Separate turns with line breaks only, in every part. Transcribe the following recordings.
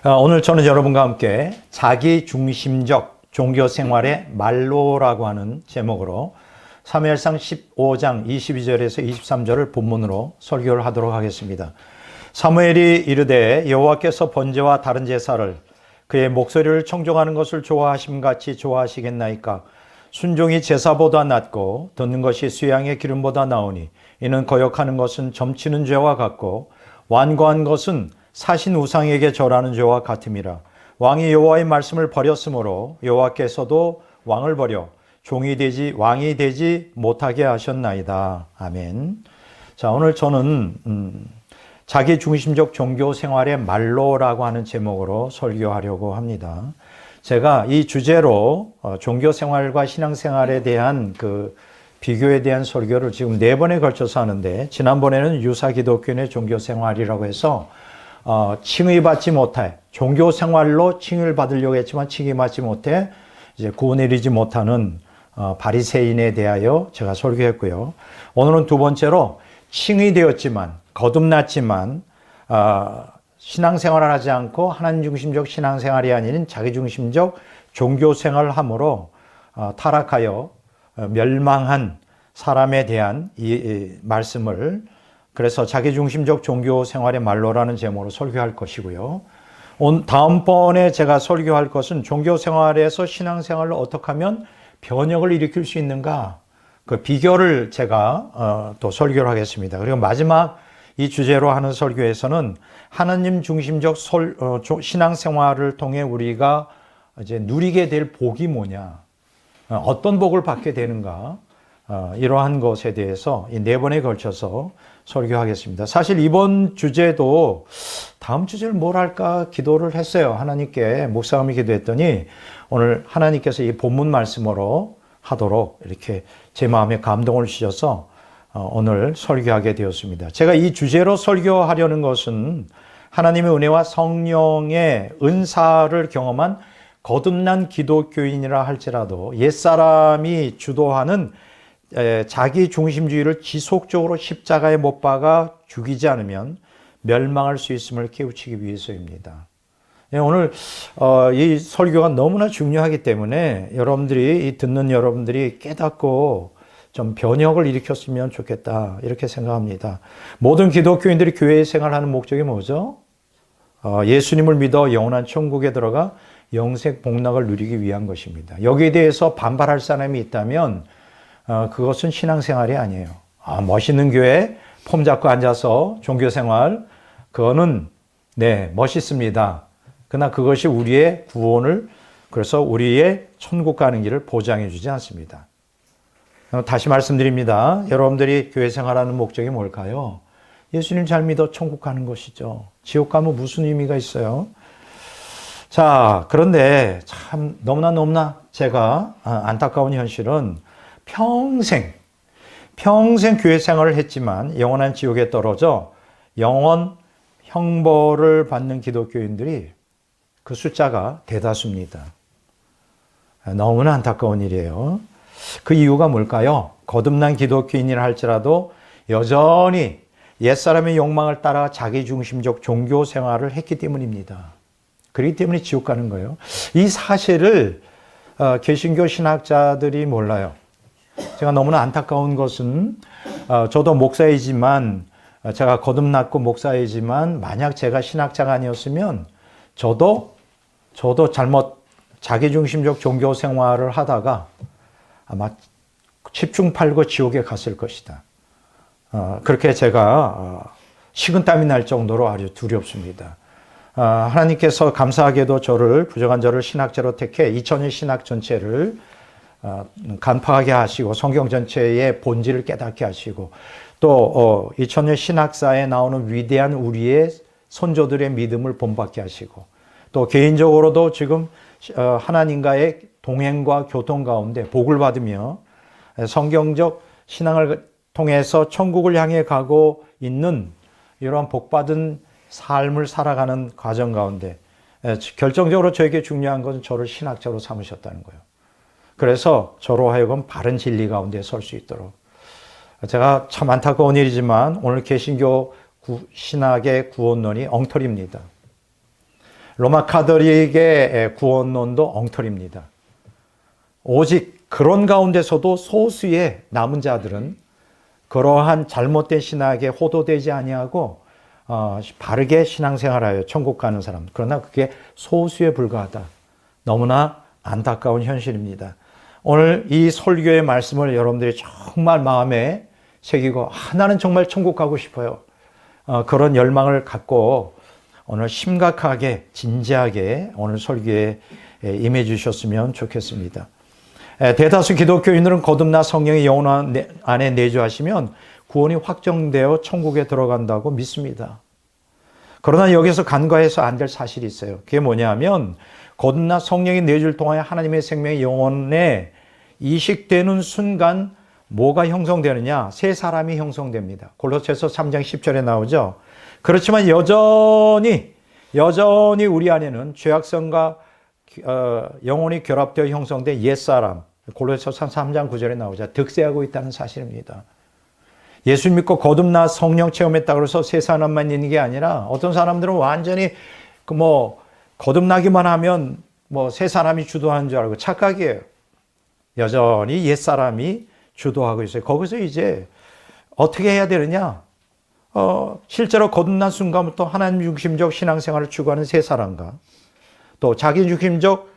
오늘 저는 여러분과 함께 자기중심적 종교생활의 말로라고 하는 제목으로 사무엘상 15장 22절에서 23절을 본문으로 설교를 하도록 하겠습니다. 사무엘이 이르되 여호와께서 번제와 다른 제사를 그의 목소리를 청종하는 것을 좋아하심같이 좋아하시겠나이까. 순종이 제사보다 낫고 듣는 것이 수양의 기름보다 나으니 이는 거역하는 것은 점치는 죄와 같고 완고한 것은 사신 우상에게 절하는 죄와 같음이라. 왕이 여호와의 말씀을 버렸으므로 여호와께서도 왕을 버려 왕이 되지 못하게 하셨나이다. 아멘. 자, 오늘 저는 자기중심적 종교 생활의 말로라고 하는 제목으로 설교하려고 합니다. 제가 이 주제로 종교 생활과 신앙 생활에 대한 비교에 대한 설교를 지금 4번에 걸쳐서 하는데, 지난번에는 유사 기독교인의 종교 생활이라고 해서 칭의받지 못해, 종교 생활로 칭의를 받으려고 했지만 칭의받지 못해 이제 구원에 이르지 못하는 바리새인에 대하여 제가 설교했고요. 오늘은 두 번째로 칭의되었지만 거듭났지만 신앙생활을 하지 않고 하나님 중심적 신앙생활이 아닌 자기중심적 종교생활을 함으로 타락하여 멸망한 사람에 대한 이 말씀을, 그래서 자기중심적 종교생활의 말로라는 제목으로 설교할 것이고요. 다음번에 제가 설교할 것은 종교생활에서 신앙생활을 어떻게 하면 변혁을 일으킬 수 있는가, 그 비결을 제가 또 설교를 하겠습니다. 그리고 마지막 이 주제로 하는 설교에서는 하나님 중심적 신앙생활을 통해 우리가 이제 누리게 될 복이 뭐냐, 어떤 복을 받게 되는가, 이러한 것에 대해서 이 4번에 걸쳐서 설교하겠습니다. 사실 이번 주제도 다음 주제를 뭘 할까 기도를 했어요. 하나님께 묵상하며 기도했더니 오늘 하나님께서 이 본문 말씀으로 하도록 이렇게 제 마음에 감동을 주셔서 오늘 설교하게 되었습니다. 제가 이 주제로 설교하려는 것은 하나님의 은혜와 성령의 은사를 경험한 거듭난 기독교인이라 할지라도 옛사람이 주도하는 자기 중심주의를 지속적으로 십자가에 못 박아 죽이지 않으면 멸망할 수 있음을 깨우치기 위해서입니다. 오늘 이 설교가 너무나 중요하기 때문에 여러분들이, 듣는 여러분들이 깨닫고 좀 변혁을 일으켰으면 좋겠다, 이렇게 생각합니다. 모든 기독교인들이 교회 생활하는 목적이 뭐죠? 예수님을 믿어 영원한 천국에 들어가 영생 복락을 누리기 위한 것입니다. 여기에 대해서 반발할 사람이 있다면 그것은 신앙생활이 아니에요. 멋있는 교회 폼 잡고 앉아서 종교생활, 그거는 멋있습니다. 그러나 그것이 우리의 구원을, 그래서 우리의 천국 가는 길을 보장해 주지 않습니다. 다시 말씀드립니다. 여러분들이 교회 생활하는 목적이 뭘까요? 예수님 잘 믿어 천국 가는 것이죠. 지옥 가면 무슨 의미가 있어요? 자, 그런데 참 너무나 제가 안타까운 현실은 평생 교회 생활을 했지만 영원한 지옥에 떨어져 영원 형벌을 받는 기독교인들이 그 숫자가 대다수입니다. 너무나 안타까운 일이에요. 그 이유가 뭘까요? 거듭난 기독교인이라 할지라도 여전히 옛사람의 욕망을 따라 자기중심적 종교 생활을 했기 때문입니다. 그렇기 때문에 지옥 가는 거예요. 이 사실을 개신교 신학자들이 몰라요. 제가 너무나 안타까운 것은 저도 목사이지만, 제가 거듭났고 목사이지만 만약 제가 신학자가 아니었으면 저도 잘못 자기중심적 종교 생활을 하다가 아마 10중 8구 지옥에 갔을 것이다. 그렇게 제가 식은땀이 날 정도로 아주 두렵습니다. 하나님께서 감사하게도 부정한 저를 신학자로 택해 2000년 신학 전체를 간파하게 하시고 성경 전체의 본질을 깨닫게 하시고, 또 2000년 신학사에 나오는 위대한 우리의 선조들의 믿음을 본받게 하시고, 또 개인적으로도 지금 하나님과의 동행과 교통 가운데 복을 받으며 성경적 신앙을 통해서 천국을 향해 가고 있는 이러한 복받은 삶을 살아가는 과정 가운데 결정적으로 저에게 중요한 것은 저를 신학자로 삼으셨다는 거예요. 그래서 저로 하여금 바른 진리 가운데 설 수 있도록, 제가 참 안타까운 일이지만 오늘 개신교 신학의 구원론이 엉터리입니다. 로마 카톨릭의 구원론도 엉터리입니다. 오직 그런 가운데서도 소수의 남은 자들은 그러한 잘못된 신학에 호도되지 아니하고 바르게 신앙생활하여 천국 가는 사람. 그러나 그게 소수에 불과하다. 너무나 안타까운 현실입니다. 오늘 이 설교의 말씀을 여러분들이 정말 마음에 새기고 나는 정말 천국 가고 싶어요. 그런 열망을 갖고 오늘 심각하게 진지하게 오늘 설교에 임해 주셨으면 좋겠습니다. 대다수 기독교인들은 거듭나 성령이 영혼 안에 내주하시면 구원이 확정되어 천국에 들어간다고 믿습니다. 그러나 여기서 간과해서 안 될 사실이 있어요. 그게 뭐냐면 거듭나 성령이 내줄 동안에 하나님의 생명이 영혼에 이식되는 순간 뭐가 형성되느냐? 새 사람이 형성됩니다. 골로새서 3장 10절에 나오죠. 그렇지만 여전히 우리 안에는 죄악성과 영혼이 결합되어 형성된 옛사람, 골로새서 3장 9절에 나오죠. 득세하고 있다는 사실입니다. 예수 믿고 거듭나 성령 체험했다고 해서 새 사람만 있는 게 아니라 어떤 사람들은 완전히 거듭나기만 하면 새 사람이 주도하는 줄 알고 착각이에요. 여전히 옛사람이 주도하고 있어요. 거기서 이제 어떻게 해야 되느냐? 실제로 거듭난 순간부터 하나님 중심적 신앙생활을 추구하는 새 사람과 또 자기 중심적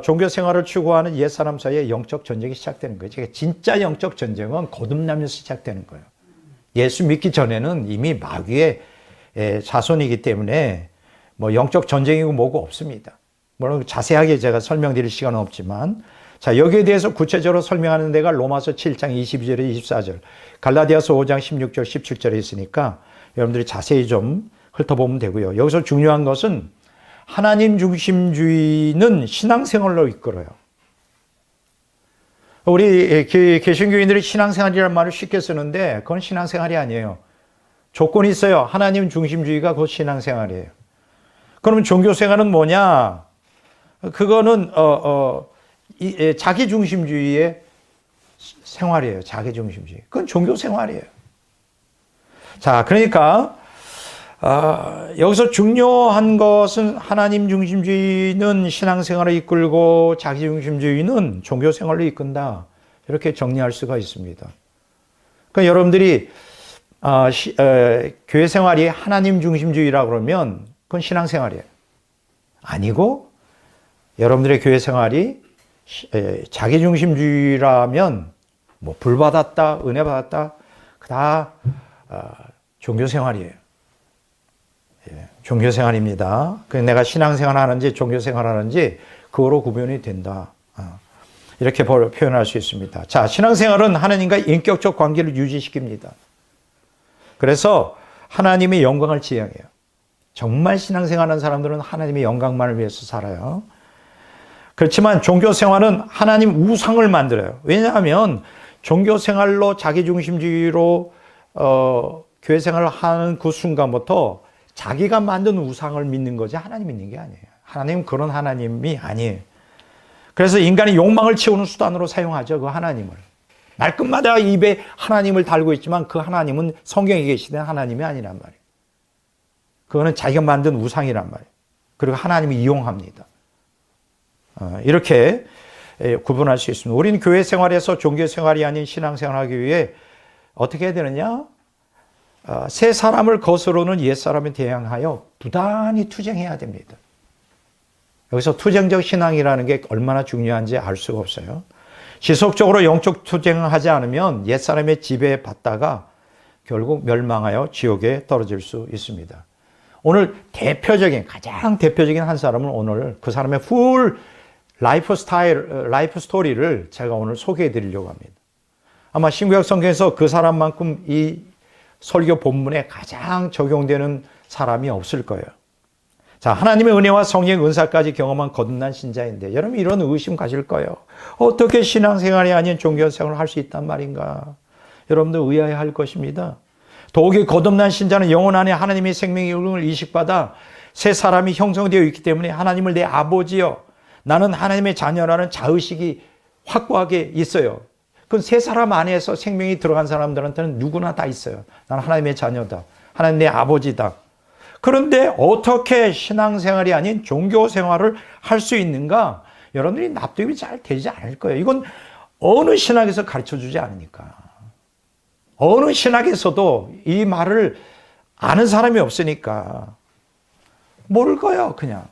종교 생활을 추구하는 옛사람 사이에 영적 전쟁이 시작되는 거예요. 진짜 영적 전쟁은 거듭나면서 시작되는 거예요. 예수 믿기 전에는 이미 마귀의 자손이기 때문에 영적 전쟁이고 뭐고 없습니다. 물론 자세하게 제가 설명드릴 시간은 없지만 자, 여기에 대해서 구체적으로 설명하는 데가 로마서 7장 22절에 24절, 갈라디아서 5장 16절, 17절에 있으니까 여러분들이 자세히 좀 훑어보면 되고요. 여기서 중요한 것은 하나님 중심주의는 신앙생활로 이끌어요. 우리 개신교인들이 신앙생활이라는 말을 쉽게 쓰는데 그건 신앙생활이 아니에요. 조건이 있어요. 하나님 중심주의가 곧 신앙생활이에요. 그러면 종교생활은 뭐냐? 그거는 자기중심주의의 생활이에요. 자기중심주의. 그건 종교생활이에요. 자, 그러니까 여기서 중요한 것은 하나님 중심주의는 신앙생활을 이끌고 자기중심주의는 종교생활로 이끈다. 이렇게 정리할 수가 있습니다. 그러니까 여러분들이 교회 생활이 하나님 중심주의라고 그러면 그건 신앙생활이에요. 아니고 여러분들의 교회 생활이 자기중심주의라면 불 받았다, 은혜 받았다, 다 종교생활이에요. 종교생활입니다. 내가 신앙생활 하는지 종교생활 하는지 그거로 구분이 된다. 이렇게 표현할 수 있습니다. 자, 신앙생활은 하나님과 인격적 관계를 유지시킵니다. 그래서 하나님의 영광을 지향해요. 정말 신앙생활하는 사람들은 하나님의 영광만을 위해서 살아요. 그렇지만 종교생활은 하나님 우상을 만들어요. 왜냐하면 종교생활로 자기중심주의로 교회생활을 하는 그 순간부터 자기가 만든 우상을 믿는 거지 하나님 믿는 게 아니에요. 하나님은 그런 하나님이 아니에요. 그래서 인간이 욕망을 채우는 수단으로 사용하죠. 그 하나님을. 말끝마다 입에 하나님을 달고 있지만 그 하나님은 성경에 계시는 하나님이 아니란 말이에요. 그거는 자기가 만든 우상이란 말이에요. 그리고 하나님이 이용합니다. 이렇게 구분할 수 있습니다. 우리는 교회 생활에서 종교 생활이 아닌 신앙 생활하기 위해 어떻게 해야 되느냐? 새 사람을 거스르는 옛 사람에 대항하여 부단히 투쟁해야 됩니다. 여기서 투쟁적 신앙이라는 게 얼마나 중요한지 알 수가 없어요. 지속적으로 영적 투쟁을 하지 않으면 옛 사람의 지배에 받다가 결국 멸망하여 지옥에 떨어질 수 있습니다. 오늘 가장 대표적인 한 사람은 오늘 그 사람의 풀 라이프 스토리를 제가 오늘 소개해 드리려고 합니다. 아마 신구약 성경에서 그 사람만큼 이 설교 본문에 가장 적용되는 사람이 없을 거예요. 자, 하나님의 은혜와 성령의 은사까지 경험한 거듭난 신자인데 여러분 이런 의심 가질 거예요. 어떻게 신앙생활이 아닌 종교생활을 할 수 있단 말인가? 여러분들 의아해할 것입니다. 더욱이 거듭난 신자는 영혼 안에 하나님의 생명의 영을 이식받아 새 사람이 형성되어 있기 때문에 하나님을 내 아버지여 나는 하나님의 자녀라는 자의식이 확고하게 있어요. 그건 새 사람 안에서 생명이 들어간 사람들한테는 누구나 다 있어요. 나는 하나님의 자녀다. 하나님 내 아버지다. 그런데 어떻게 신앙생활이 아닌 종교생활을 할 수 있는가? 여러분들이 납득이 잘 되지 않을 거예요. 이건 어느 신학에서 가르쳐주지 않으니까. 어느 신학에서도 이 말을 아는 사람이 없으니까 모를 거예요, 그냥.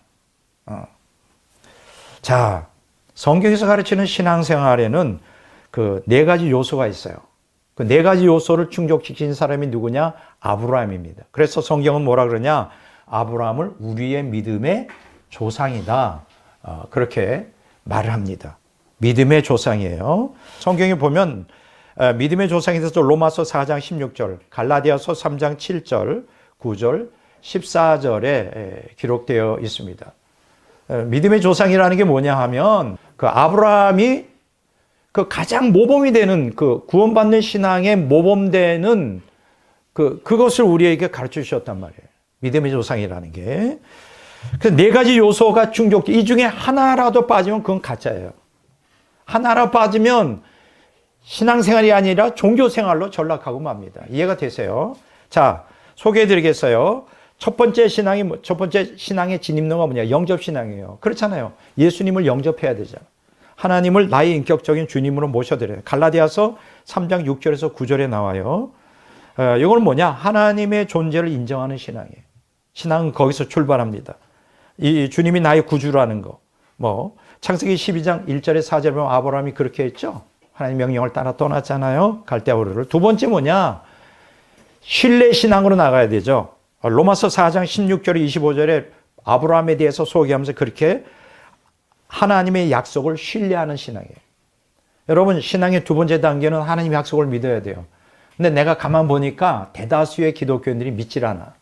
자, 성경에서 가르치는 신앙생활에는 그 네 가지 요소가 있어요. 그 네 가지 요소를 충족시킨 사람이 누구냐? 아브라함입니다. 그래서 성경은 뭐라 그러냐? 아브라함을 우리의 믿음의 조상이다. 그렇게 말을 합니다. 믿음의 조상이에요. 성경에 보면 믿음의 조상에 대해서 로마서 4장 16절, 갈라디아서 3장 7절, 9절, 14절에 기록되어 있습니다. 믿음의 조상이라는 게 뭐냐 하면 그 아브라함이 그 가장 모범이 되는 그 구원받는 신앙의 모범되는 그것을 우리에게 가르쳐 주셨단 말이에요. 믿음의 조상이라는 게. 그래서 네 가지 요소가 충족돼. 이 중에 하나라도 빠지면 그건 가짜예요. 하나라도 빠지면 신앙생활이 아니라 종교생활로 전락하고 맙니다. 이해가 되세요? 자, 소개해 드리겠어요. 첫 번째 신앙의 진입로가 뭐냐? 영접신앙이에요. 그렇잖아요. 예수님을 영접해야 되잖아요. 하나님을 나의 인격적인 주님으로 모셔드려요. 갈라디아서 3장 6절에서 9절에 나와요. 이건 뭐냐? 하나님의 존재를 인정하는 신앙이에요. 신앙은 거기서 출발합니다. 이 주님이 나의 구주라는 거. 창세기 12장 1절에 4절에 보면 아브라함이 그렇게 했죠. 하나님 명령을 따라 떠났잖아요. 갈대아우르를. 두 번째 뭐냐? 신뢰 신앙으로 나가야 되죠. 로마서 4장 16절에 25절에 아브라함에 대해서 소개하면서 그렇게 하나님의 약속을 신뢰하는 신앙이에요. 여러분, 신앙의 두 번째 단계는 하나님의 약속을 믿어야 돼요. 근데 내가 가만 보니까 대다수의 기독교인들이 믿질 않아.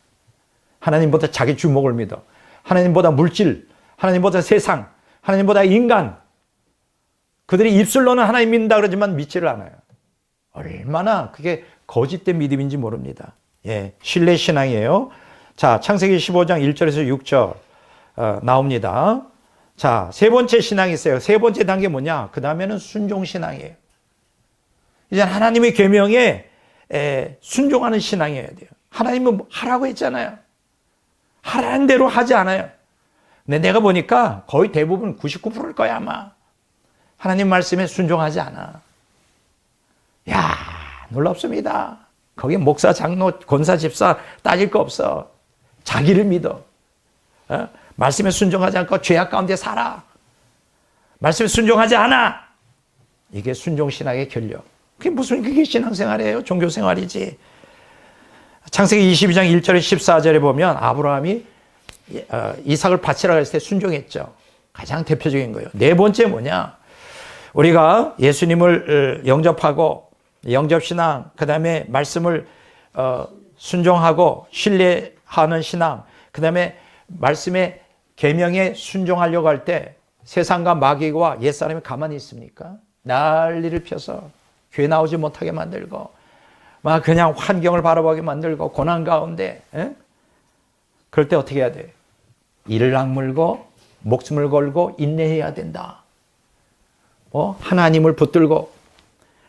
하나님보다 자기 주목을 믿어. 하나님보다 물질, 하나님보다 세상, 하나님보다 인간. 그들이 입술로는 하나님 믿는다 그러지만 믿지를 않아요. 얼마나 그게 거짓된 믿음인지 모릅니다. 예, 신뢰 신앙이에요. 자, 창세기 15장 1절에서 6절 나옵니다. 자, 세 번째 신앙이 있어요. 세 번째 단계 뭐냐? 그 다음에는 순종 신앙이에요. 이제 하나님의 계명에 순종하는 신앙이어야 돼요. 하나님은 하라고 했잖아요. 하라는 대로 하지 않아요. 근데 내가 보니까 거의 대부분 99%일 거야 아마. 하나님 말씀에 순종하지 않아. 야, 놀랍습니다. 거기 목사, 장로, 권사, 집사 따질 거 없어. 자기를 믿어. 말씀에 순종하지 않고 죄악 가운데 살아. 말씀에 순종하지 않아. 이게 순종신앙의 결력. 그게 신앙생활이에요. 종교생활이지. 창세기 22장 1절에 14절에 보면 아브라함이 이삭을 바치라고 했을 때 순종했죠. 가장 대표적인 거예요. 네 번째 뭐냐? 우리가 예수님을 영접하고 영접신앙, 그 다음에 말씀을 순종하고 신뢰하는 신앙, 그 다음에 말씀의 계명에 순종하려고 할 때 세상과 마귀와 옛사람이 가만히 있습니까? 난리를 펴서 교회 나오지 못하게 만들고 막 그냥 환경을 바라보게 만들고 고난 가운데 그럴 때 어떻게 해야 돼? 이를 악물고 목숨을 걸고 인내해야 된다. 하나님을 붙들고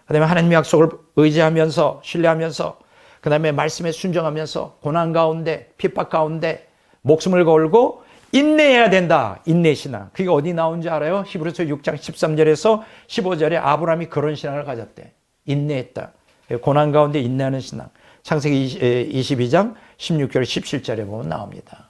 그 다음에 하나님의 약속을 의지하면서 신뢰하면서 그 다음에 말씀에 순종하면서 고난 가운데 핍박 가운데 목숨을 걸고 인내해야 된다. 인내신앙. 그게 어디 나온지 알아요? 히브리서 6장 13절에서 15절에 아브라함이 그런 신앙을 가졌대. 인내했다. 고난 가운데 인내하는 신앙. 창세기 22장 16절 17절에 보면 나옵니다.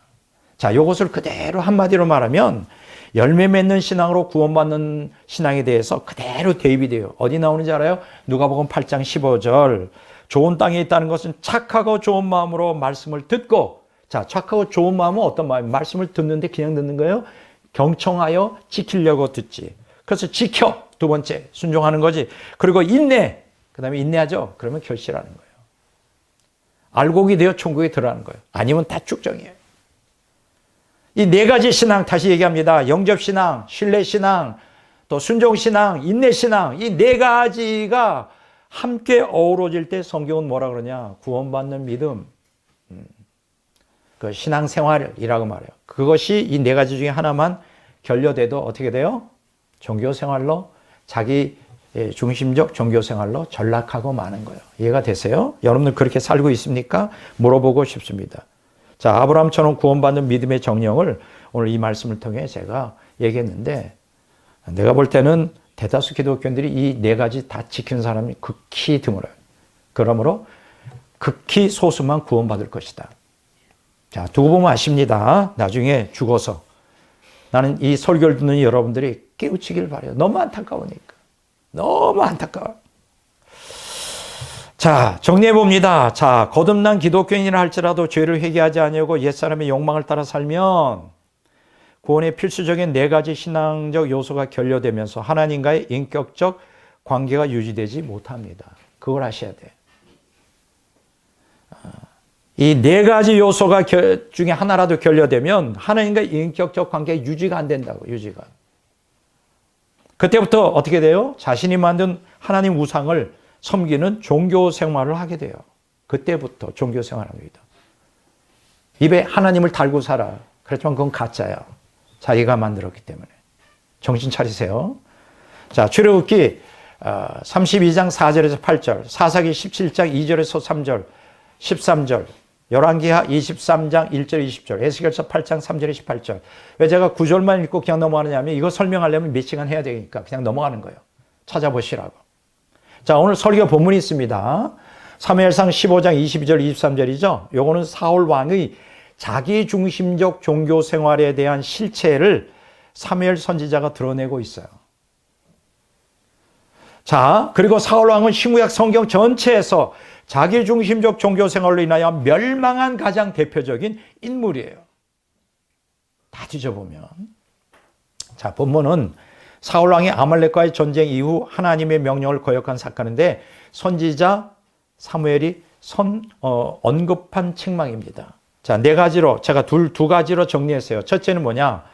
자, 요것을 그대로 한마디로 말하면 열매 맺는 신앙으로 구원받는 신앙에 대해서 그대로 대입이 돼요. 어디 나오는지 알아요? 누가복음 8장 15절. 좋은 땅에 있다는 것은 착하고 좋은 마음으로 말씀을 듣고, 자, 착하고 좋은 마음은 어떤 마음이에요? 말씀을 듣는데 그냥 듣는 거예요? 경청하여 지키려고 듣지. 그래서 지켜, 두 번째 순종하는 거지. 그리고 인내, 그 다음에 인내하죠. 그러면 결실하는 거예요. 알곡이 되어 천국에 들어가는 거예요. 아니면 다 축정이에요. 이 네 가지 신앙 다시 얘기합니다. 영접신앙, 신뢰신앙, 또 순종신앙, 인내신앙, 이 네 가지가 함께 어우러질 때 성경은 뭐라 그러냐? 구원받는 믿음, 그 신앙생활이라고 말해요. 그것이 이 네 가지 중에 하나만 결여돼도 어떻게 돼요? 종교생활로, 자기 중심적 종교생활로 전락하고 마는 거예요. 이해가 되세요? 여러분들 그렇게 살고 있습니까? 물어보고 싶습니다. 자, 아브라함처럼 구원받는 믿음의 정령을 오늘 이 말씀을 통해 제가 얘기했는데, 내가 볼 때는 대다수 기독교인들이 이 네 가지 다 지키는 사람이 극히 드물어요. 그러므로 극히 소수만 구원받을 것이다. 자, 두고 보면 아십니다. 나중에 죽어서. 나는 이 설교를 듣는 여러분들이 깨우치길 바라요. 너무 안타까우니까. 너무 안타까워. 자, 정리해 봅니다. 자, 거듭난 기독교인이라 할지라도 죄를 회개하지 아니하고 옛사람의 욕망을 따라 살면 구원의 필수적인 네 가지 신앙적 요소가 결여되면서 하나님과의 인격적 관계가 유지되지 못합니다. 그걸 아셔야 돼요. 이 네 가지 요소가 중에 하나라도 결여되면 하나님과의 인격적 관계가 유지가 안 된다고, 유지가. 그때부터 어떻게 돼요? 자신이 만든 하나님 우상을 섬기는 종교 생활을 하게 돼요. 그때부터 종교 생활을 합니다. 입에 하나님을 달고 살아. 그렇지만 그건 가짜야. 자기가 만들었기 때문에. 정신 차리세요. 자, 출애굽기 32장 4절에서 8절, 사사기 17장 2절에서 3절, 13절, 열왕기하 23장 1절 20절, 에스겔서 8장 3절에 18절. 왜 제가 9절만 읽고 그냥 넘어가느냐면 이거 설명하려면 몇 시간 해야 되니까 그냥 넘어가는 거예요. 찾아보시라고. 자, 오늘 설교 본문이 있습니다. 사무엘상 15장 22절 23절이죠. 요거는 사울 왕의 자기 중심적 종교 생활에 대한 실체를 사무엘 선지자가 드러내고 있어요. 자, 그리고 사울 왕은 신구약 성경 전체에서 자기 중심적 종교 생활로 인하여 멸망한 가장 대표적인 인물이에요. 다 뒤져보면. 자, 본문은 사울 왕이 아말렉과의 전쟁 이후 하나님의 명령을 거역한 사건인데 선지자 사무엘이 언급한 책망입니다. 자, 네 가지로 제가 두 가지로 정리했어요. 첫째는 뭐냐?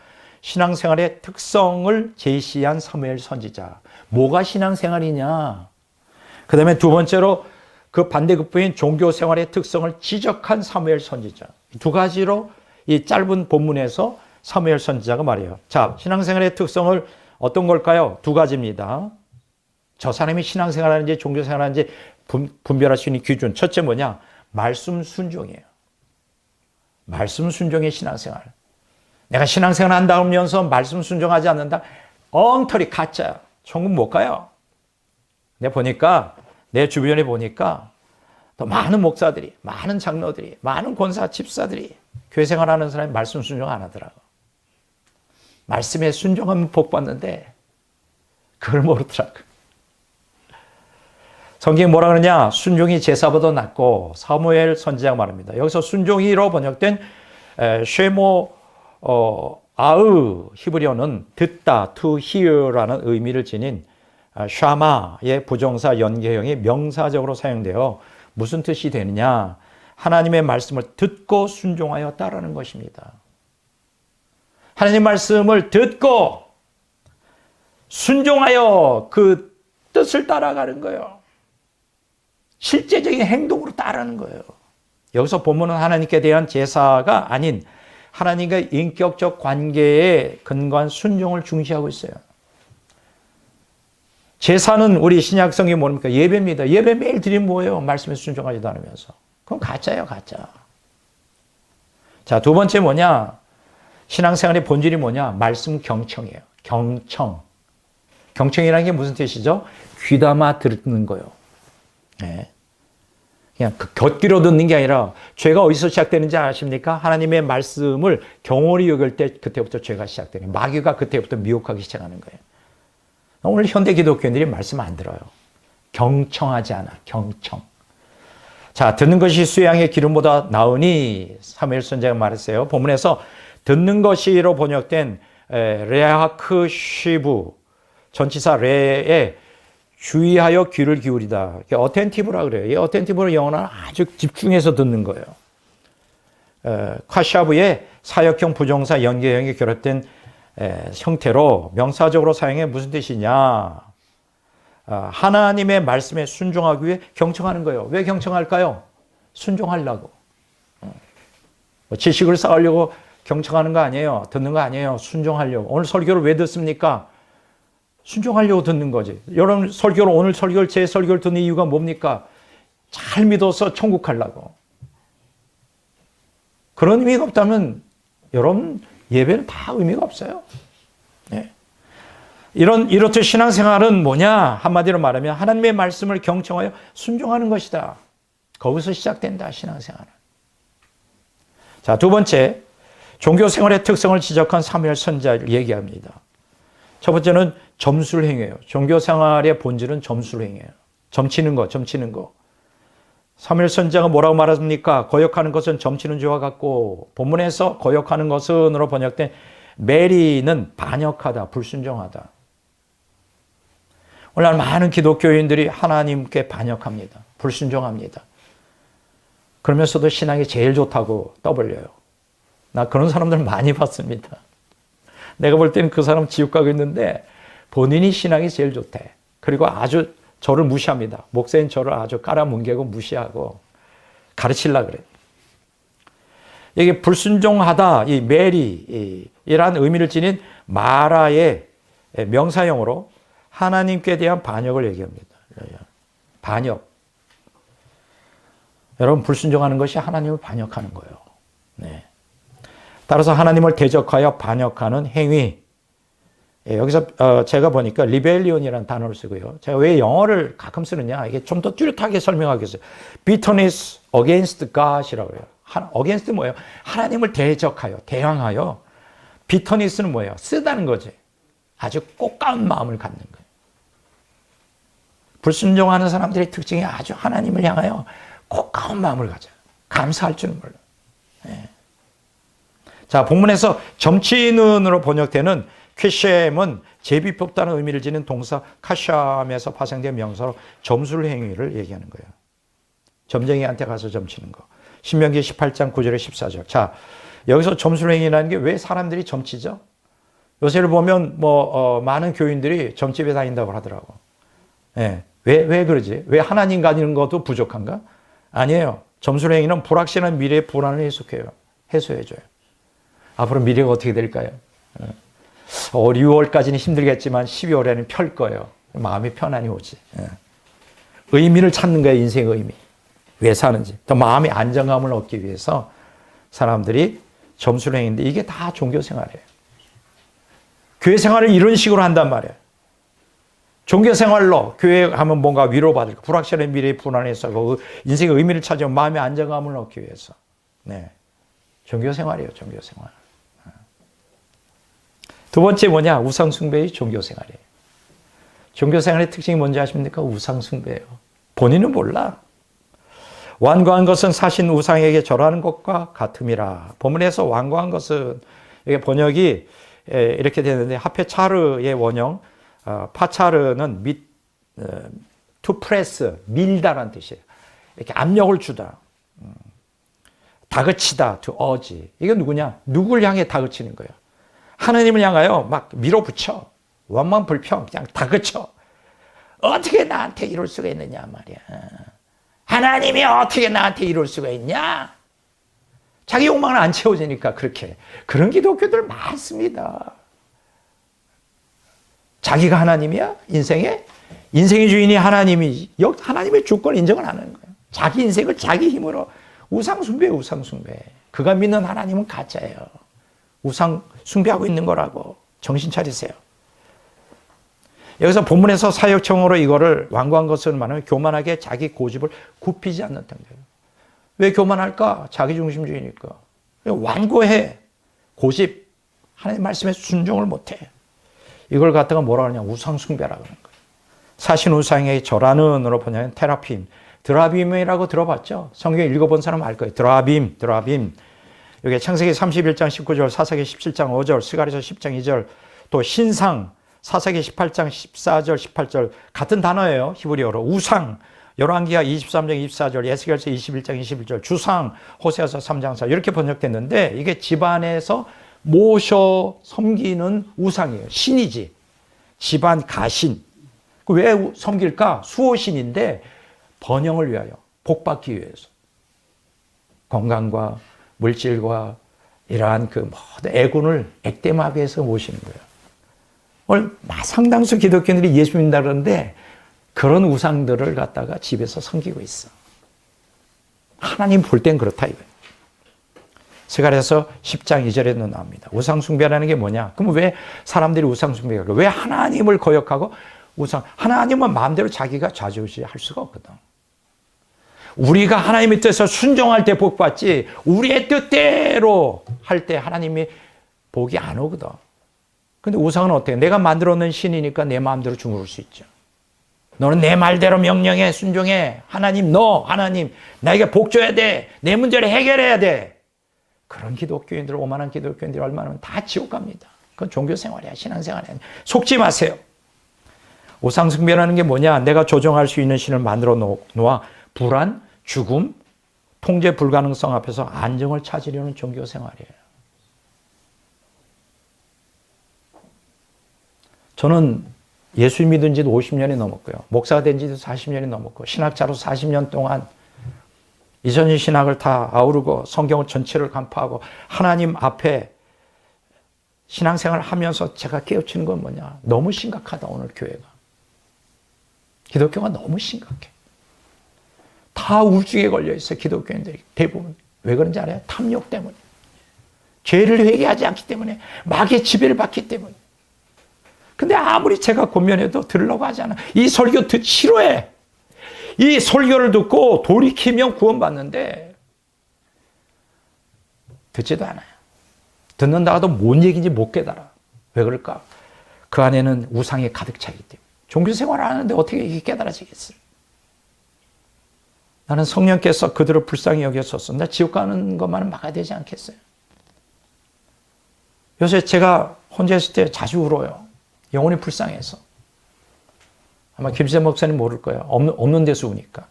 신앙생활의 특성을 제시한 사무엘 선지자. 뭐가 신앙생활이냐? 그 다음에 두 번째로 그 반대급부인 종교생활의 특성을 지적한 사무엘 선지자. 두 가지로 이 짧은 본문에서 사무엘 선지자가 말해요. 자, 신앙생활의 특성을 어떤 걸까요? 두 가지입니다. 저 사람이 신앙생활하는지 종교생활하는지 분별할 수 있는 기준. 첫째 뭐냐? 말씀 순종이에요. 말씀 순종의 신앙생활. 내가 신앙생활 한다면서 말씀 순종하지 않는다? 엉터리 가짜야. 천국 못 가요. 내가 보니까 내 주변에 보니까 또 많은 목사들이, 많은 장로들이, 많은 권사, 집사들이 교회 생활하는 사람이 말씀 순종 안 하더라고. 말씀에 순종하면 복 받는데 그걸 모르더라고. 성경이 뭐라 그러냐? 순종이 제사보다 낫고 사무엘 선지자가 말합니다. 여기서 순종이로 번역된 쉐모 아으 히브리어는 듣다, to hear라는 의미를 지닌 샤마의 부정사 연계형이 명사적으로 사용되어 무슨 뜻이 되느냐? 하나님의 말씀을 듣고 순종하여 따르는 것입니다. 하나님 말씀을 듣고 순종하여 그 뜻을 따라가는 거예요. 실제적인 행동으로 따르는 거예요. 여기서 본문은 하나님께 대한 제사가 아닌 하나님과의 인격적 관계에 근거한 순종을 중시하고 있어요. 제사는 우리 신약 성경이 뭡니까? 예배입니다. 예배 매일 드리면 뭐예요? 말씀에 순종하지도 않으면서. 그건 가짜예요, 가짜. 자, 두 번째 뭐냐? 신앙생활의 본질이 뭐냐? 말씀 경청이에요. 경청. 경청이라는 게 무슨 뜻이죠? 귀담아 듣는 거예요. 네. 그냥 곁귀로 듣는 게 아니라 죄가 어디서 시작되는지 아십니까? 하나님의 말씀을 경홀히 여길 때 그때부터 죄가 시작되는 거예요. 마귀가 그때부터 미혹하기 시작하는 거예요. 오늘 현대 기독교인들이 말씀 안 들어요. 경청하지 않아. 경청. 자, 듣는 것이 수양의 기름보다 나으니 사무엘 선지자가 말했어요. 본문에서 듣는 것이로 번역된 레하크 쉬브 전치사 레에 주의하여 귀를 기울이다. 어텐티브라 그래요. 이 어텐티브는 영어는 아주 집중해서 듣는 거예요. 카샤브의 사역형 부정사 연계형이 결합된 형태로 명사적으로 사용해 무슨 뜻이냐? 하나님의 말씀에 순종하기 위해 경청하는 거예요. 왜 경청할까요? 순종하려고. 지식을 쌓으려고 경청하는 거 아니에요. 듣는 거 아니에요. 순종하려고. 오늘 설교를 왜 듣습니까? 순종하려고 듣는 거지. 여러분 설교를 오늘 설교를 제 설교를 듣는 이유가 뭡니까? 잘 믿어서 천국 가려고. 그런 의미가 없다면 여러분 예배는 다 의미가 없어요. 네. 이렇듯 신앙생활은 뭐냐? 한마디로 말하면 하나님의 말씀을 경청하여 순종하는 것이다. 거기서 시작된다, 신앙생활은. 자, 두 번째, 종교생활의 특성을 지적한 사무엘 선지자를 얘기합니다. 첫 번째는 점수를 행해요. 종교생활의 본질은 점수를 행해요. 점치는 거. 사무엘 선지자가 뭐라고 말합니까? 거역하는 것은 점치는 죄와 같고, 본문에서 거역하는 것은으로 번역된 메리는 반역하다, 불순종하다. 오늘날 많은 기독교인들이 하나님께 반역합니다. 불순종합니다. 그러면서도 신앙이 제일 좋다고 떠벌려요. 나 그런 사람들 많이 봤습니다. 내가 볼 때는 그 사람 지옥 가고 있는데 본인이 신앙이 제일 좋대. 그리고 아주 저를 무시합니다. 목사인 저를 아주 깔아뭉개고 무시하고 가르치려고 그래요. 이게 불순종하다, 이 메리이란 의미를 지닌 마라의 명사형으로 하나님께 대한 반역을 얘기합니다. 반역. 여러분, 불순종하는 것이 하나님을 반역하는 거예요. 네. 따라서 하나님을 대적하여 반역하는 행위. 여기서 제가 보니까 rebellion이라는 단어를 쓰고요. 제가 왜 영어를 가끔 쓰느냐, 이게 좀 더 뚜렷하게 설명하겠어요. bitterness against God이라고 해요. against 뭐예요? 하나님을 대적하여, 대항하여. bitterness는 뭐예요? 쓰다는 거지. 아주 꽃가운 마음을 갖는 거예요. 불순종하는 사람들의 특징이 아주 하나님을 향하여 꽃가운 마음을 가져요. 감사할 줄은 몰라요. 네. 자, 본문에서 점치는으로 번역되는 쾌셈은 제비 뽑다는 의미를 지닌 동사 카샴에서 파생된 명사로 점술 행위를 얘기하는 거예요. 점쟁이한테 가서 점치는 거. 신명기 18장 9절에 14절. 자, 여기서 점술 행위라는 게 왜 사람들이 점치죠? 요새를 보면 많은 교인들이 점집에 다닌다고 하더라고. 네. 왜 그러지? 왜 하나님 가지는 것도 부족한가? 아니에요. 점술 행위는 불확실한 미래의 불안을 해소해줘요. 앞으로 미래가 어떻게 될까요? 6월까지는 힘들겠지만 12월에는 펼 거예요. 마음이 편안히 오지. 의미를 찾는 거예요, 인생의 의미. 왜 사는지. 또 마음의 안정감을 얻기 위해서 사람들이 점수를 행위인데 이게 다 종교 생활이에요. 교회 생활을 이런 식으로 한단 말이에요. 종교 생활로 교회 가면 뭔가 위로받을, 불확실한 미래의 불안에서 그 인생의 의미를 찾으면 마음의 안정감을 얻기 위해서. 네. 종교 생활이에요, 종교 생활. 두 번째 뭐냐? 우상숭배의 종교생활이에요. 종교생활의 특징이 뭔지 아십니까? 우상숭배예요. 본인은 몰라. 완고한 것은 사신 우상에게 절하는 것과 같음이라. 본문에서 완고한 것은, 이게 번역이 이렇게 되는데, 하페차르의 원형, 파차르는 to press, 밀다라는 뜻이에요. 이렇게 압력을 주다. 다그치다, to urge. 이게 누구냐? 누굴 향해 다그치는 거예요. 하나님을 향하여 막 밀어붙여. 원망불평, 그냥 다그쳐. 어떻게 나한테 이럴 수가 있느냐 말이야. 하나님이 어떻게 나한테 이럴 수가 있냐? 자기 욕망을 안 채워지니까 그렇게. 그런 기독교들 많습니다. 자기가 하나님이야? 인생의 주인이 하나님이, 하나님의 주권을 인정을 안 하는 거예요. 자기 인생을 자기 힘으로. 우상숭배. 그가 믿는 하나님은 가짜예요. 우상 숭배하고 있는 거라고. 정신 차리세요. 여기서 본문에서 사역청으로 이거를 완고한 것을 말하면 교만하게 자기 고집을 굽히지 않는다는 거예요. 왜 교만할까? 자기중심주의니까. 완고해. 고집. 하나님 말씀에 순종을 못해. 이걸 갖다가 뭐라 그러냐? 우상숭배라고 하는 거예요. 사신 우상에 절하는으로 번역한 테라핌. 드라빔이라고 들어봤죠? 성경 읽어본 사람 알 거예요. 드라빔. 여기 창세기 31장 19절, 사사기 17장 5절, 스가랴서 10장 2절, 또 신상, 사사기 18장 14절, 18절 같은 단어예요. 히브리어로. 우상, 열왕기하 23장 24절, 에스겔서 21장 21절, 주상, 호세아서 3장 4 이렇게 번역됐는데 이게 집안에서 모셔 섬기는 우상이에요. 신이지. 집안 가신. 왜 섬길까? 수호신인데 번영을 위하여, 복받기 위해서. 건강과 물질과 이러한 그 모든 애군을 액땜하기 위해서 모시는 거예요. 오늘 상당수 기독교인들이 예수 믿는다 그러는데 그런 우상들을 갖다가 집에서 섬기고 있어. 하나님 볼 땐 그렇다 이거예요. 스가랴서 10장 2절에도 나옵니다. 우상숭배라는 게 뭐냐? 그럼 왜 사람들이 우상숭배가? 왜 하나님을 거역하고 하나님은 마음대로 자기가 좌지우지할 수가 없거든. 우리가 하나님의 뜻을 순종할 때 복 받지, 우리의 뜻대로 할 때 하나님이 복이 안 오거든. 근데 우상은 어때요? 내가 만들어 놓은 신이니까 내 마음대로 주무를 수 있죠. 너는 내 말대로 명령해, 순종해. 하나님, 하나님, 나에게 복 줘야 돼. 내 문제를 해결해야 돼. 그런 기독교인들, 오만한 기독교인들이 얼마나 다 지옥 갑니다. 그건 종교생활이야, 신앙생활이야. 속지 마세요. 우상숭배라는 게 뭐냐? 내가 조종할 수 있는 신을 만들어 놓아 불안, 죽음, 통제 불가능성 앞에서 안정을 찾으려는 종교생활이에요. 저는 예수 믿은 지도 50년이 넘었고요. 목사가 된 지도 40년이 넘었고, 신학자로 40년 동안 이전의 신학을 다 아우르고 성경 전체를 간파하고 하나님 앞에 신앙생활을 하면서 제가 깨우치는 건 뭐냐? 너무 심각하다, 오늘 교회가. 기독교가 너무 심각해. 다 우울증에 걸려 있어요, 기독교인들이. 대부분. 왜 그런지 알아요? 탐욕 때문에. 죄를 회개하지 않기 때문에. 마귀의 지배를 받기 때문에. 근데 아무리 제가 권면해도 들으려고 하지 않아. 이 설교 싫어해. 이 설교를 듣고 돌이키면 구원받는데 듣지도 않아요. 듣는다가도 뭔 얘기인지 못 깨달아. 왜 그럴까? 그 안에는 우상이 가득 차기 때문에. 종교생활을 하는데 어떻게 이게 깨달아지겠어요? 나는 성령께서 그들을 불쌍히 여겼었어. 나 지옥 가는 것만은 막아야 되지 않겠어요? 요새 제가 혼자 있을 때 자주 울어요. 영혼이 불쌍해서. 아마 김세 목사님 모를 거예요. 없는 데서 우니까.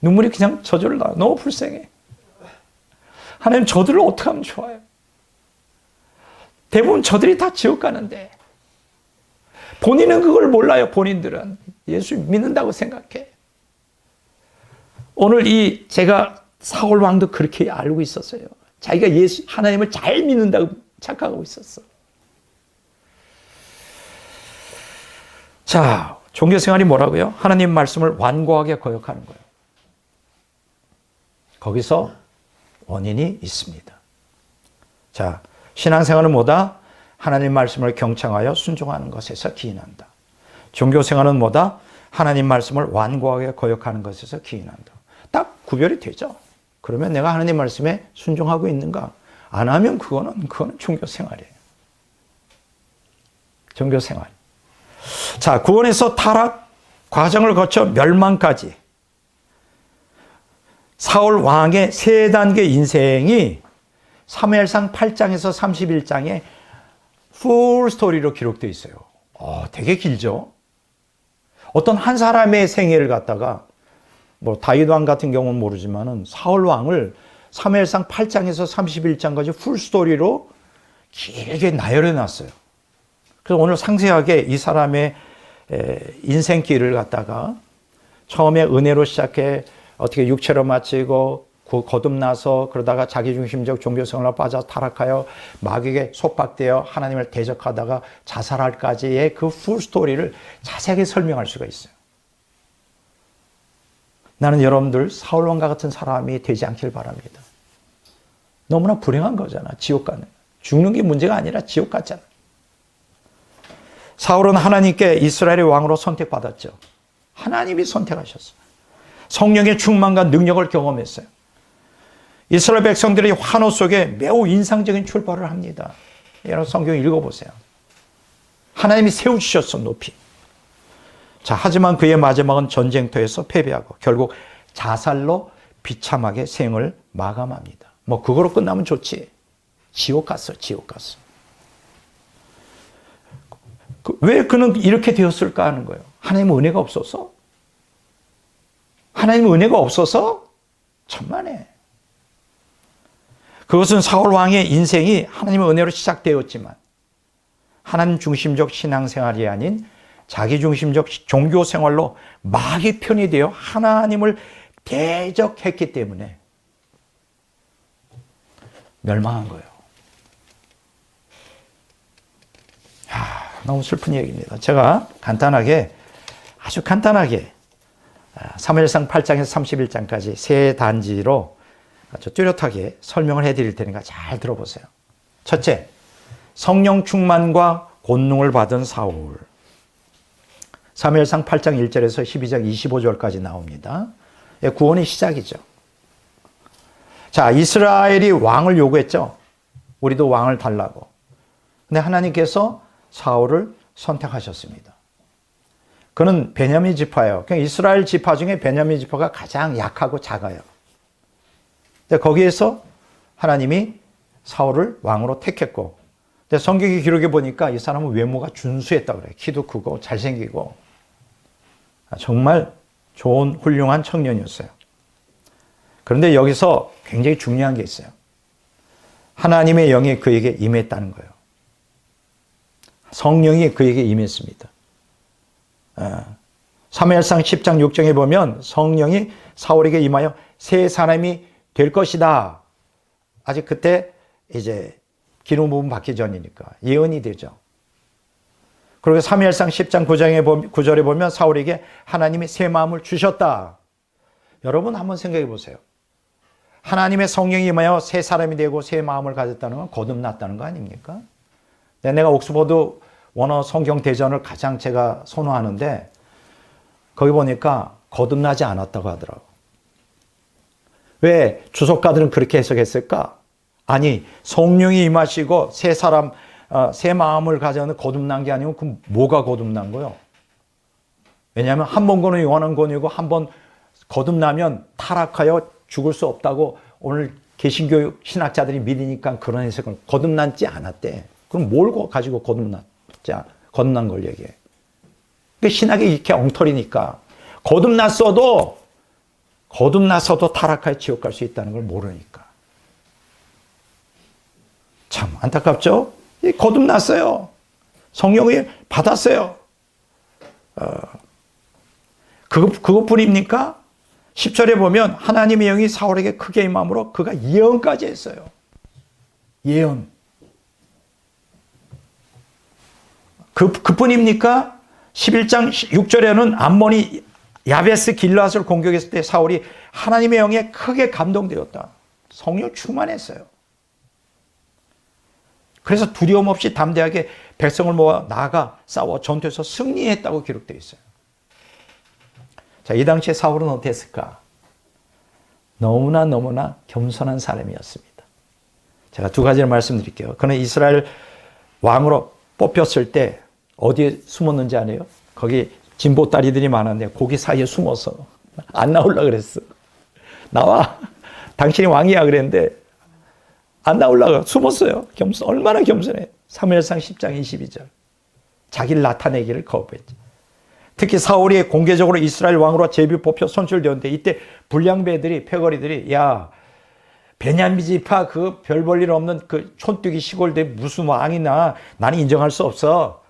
눈물이 그냥 저절로 나와. 너무 불쌍해. 하나님, 저들을 어떻게 하면 좋아요? 대부분 저들이 다 지옥 가는데 본인은 그걸 몰라요. 본인들은 예수 믿는다고 생각해. 오늘 제가 사울 왕도 그렇게 알고 있었어요. 자기가 하나님을 잘 믿는다고 착각하고 있었어. 자, 종교생활이 뭐라고요? 하나님 말씀을 완고하게 거역하는 거예요. 거기서 원인이 있습니다. 자, 신앙생활은 뭐다? 하나님 말씀을 경청하여 순종하는 것에서 기인한다. 종교생활은 뭐다? 하나님 말씀을 완고하게 거역하는 것에서 기인한다. 딱 구별이 되죠. 그러면 내가 하나님 말씀에 순종하고 있는가? 안 하면 그거는 종교생활이에요. 종교생활. 자, 구원에서 타락 과정을 거쳐 멸망까지 사울 왕의 세 단계 인생이 사무엘상 8장에서 31장에 풀 스토리로 기록되어 있어요. 되게 길죠? 어떤 한 사람의 생애를 갖다가 다윗 왕 같은 경우는 모르지만은 사울 왕을 사무엘상 8장에서 31장까지 풀 스토리로 길게 나열해 놨어요. 그래서 오늘 상세하게 이 사람의 인생길을 갖다가 처음에 은혜로 시작해 어떻게 육체로 마치고 거듭나서 그러다가 자기중심적 종교생활로 빠져 타락하여 마귀에게 속박되어 하나님을 대적하다가 자살할까지의 그 풀 스토리를 자세하게 설명할 수가 있어요. 나는 여러분들 사울왕과 같은 사람이 되지 않길 바랍니다. 너무나 불행한 거잖아. 지옥 가는. 죽는 게 문제가 아니라 지옥 갔잖아. 사울은 하나님께 이스라엘의 왕으로 선택받았죠. 하나님이 선택하셨어요. 성령의 충만과 능력을 경험했어요. 이스라엘 백성들이 환호 속에 매우 인상적인 출발을 합니다. 여러분 성경 읽어보세요. 하나님이 세우셨어, 높이. 자, 하지만 그의 마지막은 전쟁터에서 패배하고 결국 자살로 비참하게 생을 마감합니다. 그거로 끝나면 좋지. 지옥 갔어, 지옥 갔어. 왜 그는 이렇게 되었을까 하는 거예요. 하나님의 은혜가 없어서? 하나님의 은혜가 없어서? 천만에. 그것은 사울 왕의 인생이 하나님의 은혜로 시작되었지만 하나님 중심적 신앙생활이 아닌 자기 중심적 종교생활로 마귀 편이 되어 하나님을 대적했기 때문에 멸망한 거예요. 너무 슬픈 얘기입니다. 제가 아주 간단하게 사무엘상 8장에서 31장까지 세 단지로 아주 뚜렷하게 설명을 해드릴 테니까 잘 들어보세요. 첫째, 성령 충만과 권능을 받은 사울. 사무엘상 8장 1절에서 12장 25절까지 나옵니다. 구원의 시작이죠. 자, 이스라엘이 왕을 요구했죠. 우리도 왕을 달라고. 근데 하나님께서 사울을 선택하셨습니다. 그는 베냐민 지파예요. 그러니까 이스라엘 지파 중에 베냐민 지파가 가장 약하고 작아요. 근데 거기에서 하나님이 사울을 왕으로 택했고, 근데 성경의 기록에 보니까 이 사람은 외모가 준수했다고 그래요. 키도 크고 잘생기고 정말 좋은 훌륭한 청년이었어요. 그런데 여기서 굉장히 중요한 게 있어요. 하나님의 영이 그에게 임했다는 거예요. 성령이 그에게 임했습니다. 사무엘상 10장 6절에 보면 성령이 사울에게 임하여 새 사람이 될 것이다. 아직 그때 이제 기름 부음 받기 전이니까 예언이 되죠. 그리고 사무엘상 10장 9절에 보면 사울에게 하나님이 새 마음을 주셨다. 여러분 한번 생각해 보세요. 하나님의 성령이 임하여 새 사람이 되고 새 마음을 가졌다는 건 거듭났다는 거 아닙니까? 내가 옥스퍼드 원어 성경 대전을 가장 제가 선호하는데 거기 보니까 거듭나지 않았다고 하더라고요. 왜 주석가들은 그렇게 해석했을까? 아니, 성령이 임하시고 새 사람, 새 마음을 가져는 거듭난 게 아니고 그럼 뭐가 거듭난 거예요? 왜냐하면 한 번 거는 영원한 권이고 한 번 거듭나면 타락하여 죽을 수 없다고 오늘 개신교 신학자들이 믿으니까 그런 해석을 거듭나지 않았대. 그럼 뭘 가지고 거듭난 걸 얘기해. 신학이 이렇게 엉터리니까 거듭났어도 타락하여 지옥 갈 수 있다는 걸 모르니까. 참 안타깝죠? 거듭났어요. 성령을 받았어요. 그것뿐입니까? 10절에 보면 하나님의 영이 사울에게 크게 임함으로 그가 예언까지 했어요. 예언. 그뿐입니까? 11장 6절에는 암몬이 야베스 길르앗을 공격했을 때 사울이 하나님의 영에 크게 감동되었다. 성령 충만했어요. 그래서 두려움 없이 담대하게 백성을 모아 나아가 싸워 전투에서 승리했다고 기록되어 있어요. 자, 이 당시에 사울은 어땠을까? 너무나 겸손한 사람이었습니다. 제가 두 가지를 말씀드릴게요. 그는 이스라엘 왕으로 뽑혔을 때 어디에 숨었는지 아세요? 거기 진보 다리들이 많았는데 고기 사이에 숨어서 안 나오려고 그랬어. 나와. 당신이 왕이야 그랬는데 안 나오려고 숨었어요. 얼마나 겸손해. 사무엘상 10장 22절. 자기를 나타내기를 거부했죠. 특히 사울이 공개적으로 이스라엘 왕으로 제비 뽑혀 선출되었는데 이때 불량배들이 패거리들이 야 베냐민 지파 그 별 볼 일 없는 그 촌뜨기 시골대 무슨 왕이나 나는 인정할 수 없어.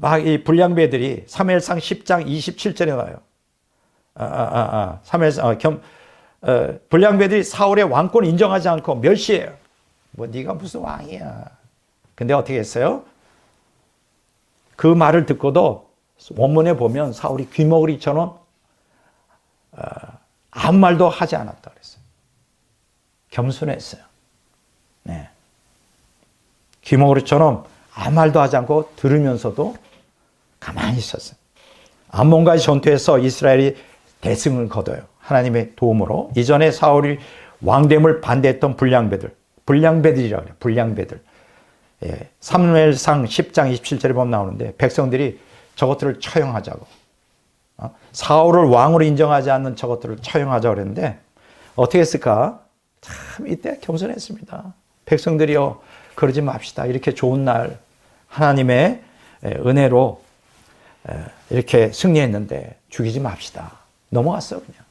막 이 불량배들이 사무엘상 10장 27절에 나와요. 불량배들이 사울의 왕권을 인정하지 않고 멸시해요. 뭐 네가 무슨 왕이야. 근데 어떻게 했어요? 그 말을 듣고도 원문에 보면 사울이 귀머거리처럼 아무 말도 하지 않았다 그랬어요. 겸손했어요. 네. 귀머거리처럼 아무 말도 하지 않고 들으면서도 가만히 있었어요. 암몬과의 전투에서 이스라엘이 대승을 거둬요. 하나님의 도움으로. 이전에 사울이 왕됨을 반대했던 불량배들이라고 해요. 불량배들. 예. 사무엘상 10장 27절에 보면 나오는데 백성들이 저것들을 처형하자고. 사울을 왕으로 인정하지 않는 저것들을 처형하자고 그랬는데 어떻게 했을까? 참 이때 겸손했습니다. 백성들이요. 그러지 맙시다. 이렇게 좋은 날 하나님의 은혜로 이렇게 승리했는데 죽이지 맙시다. 넘어갔어 그냥.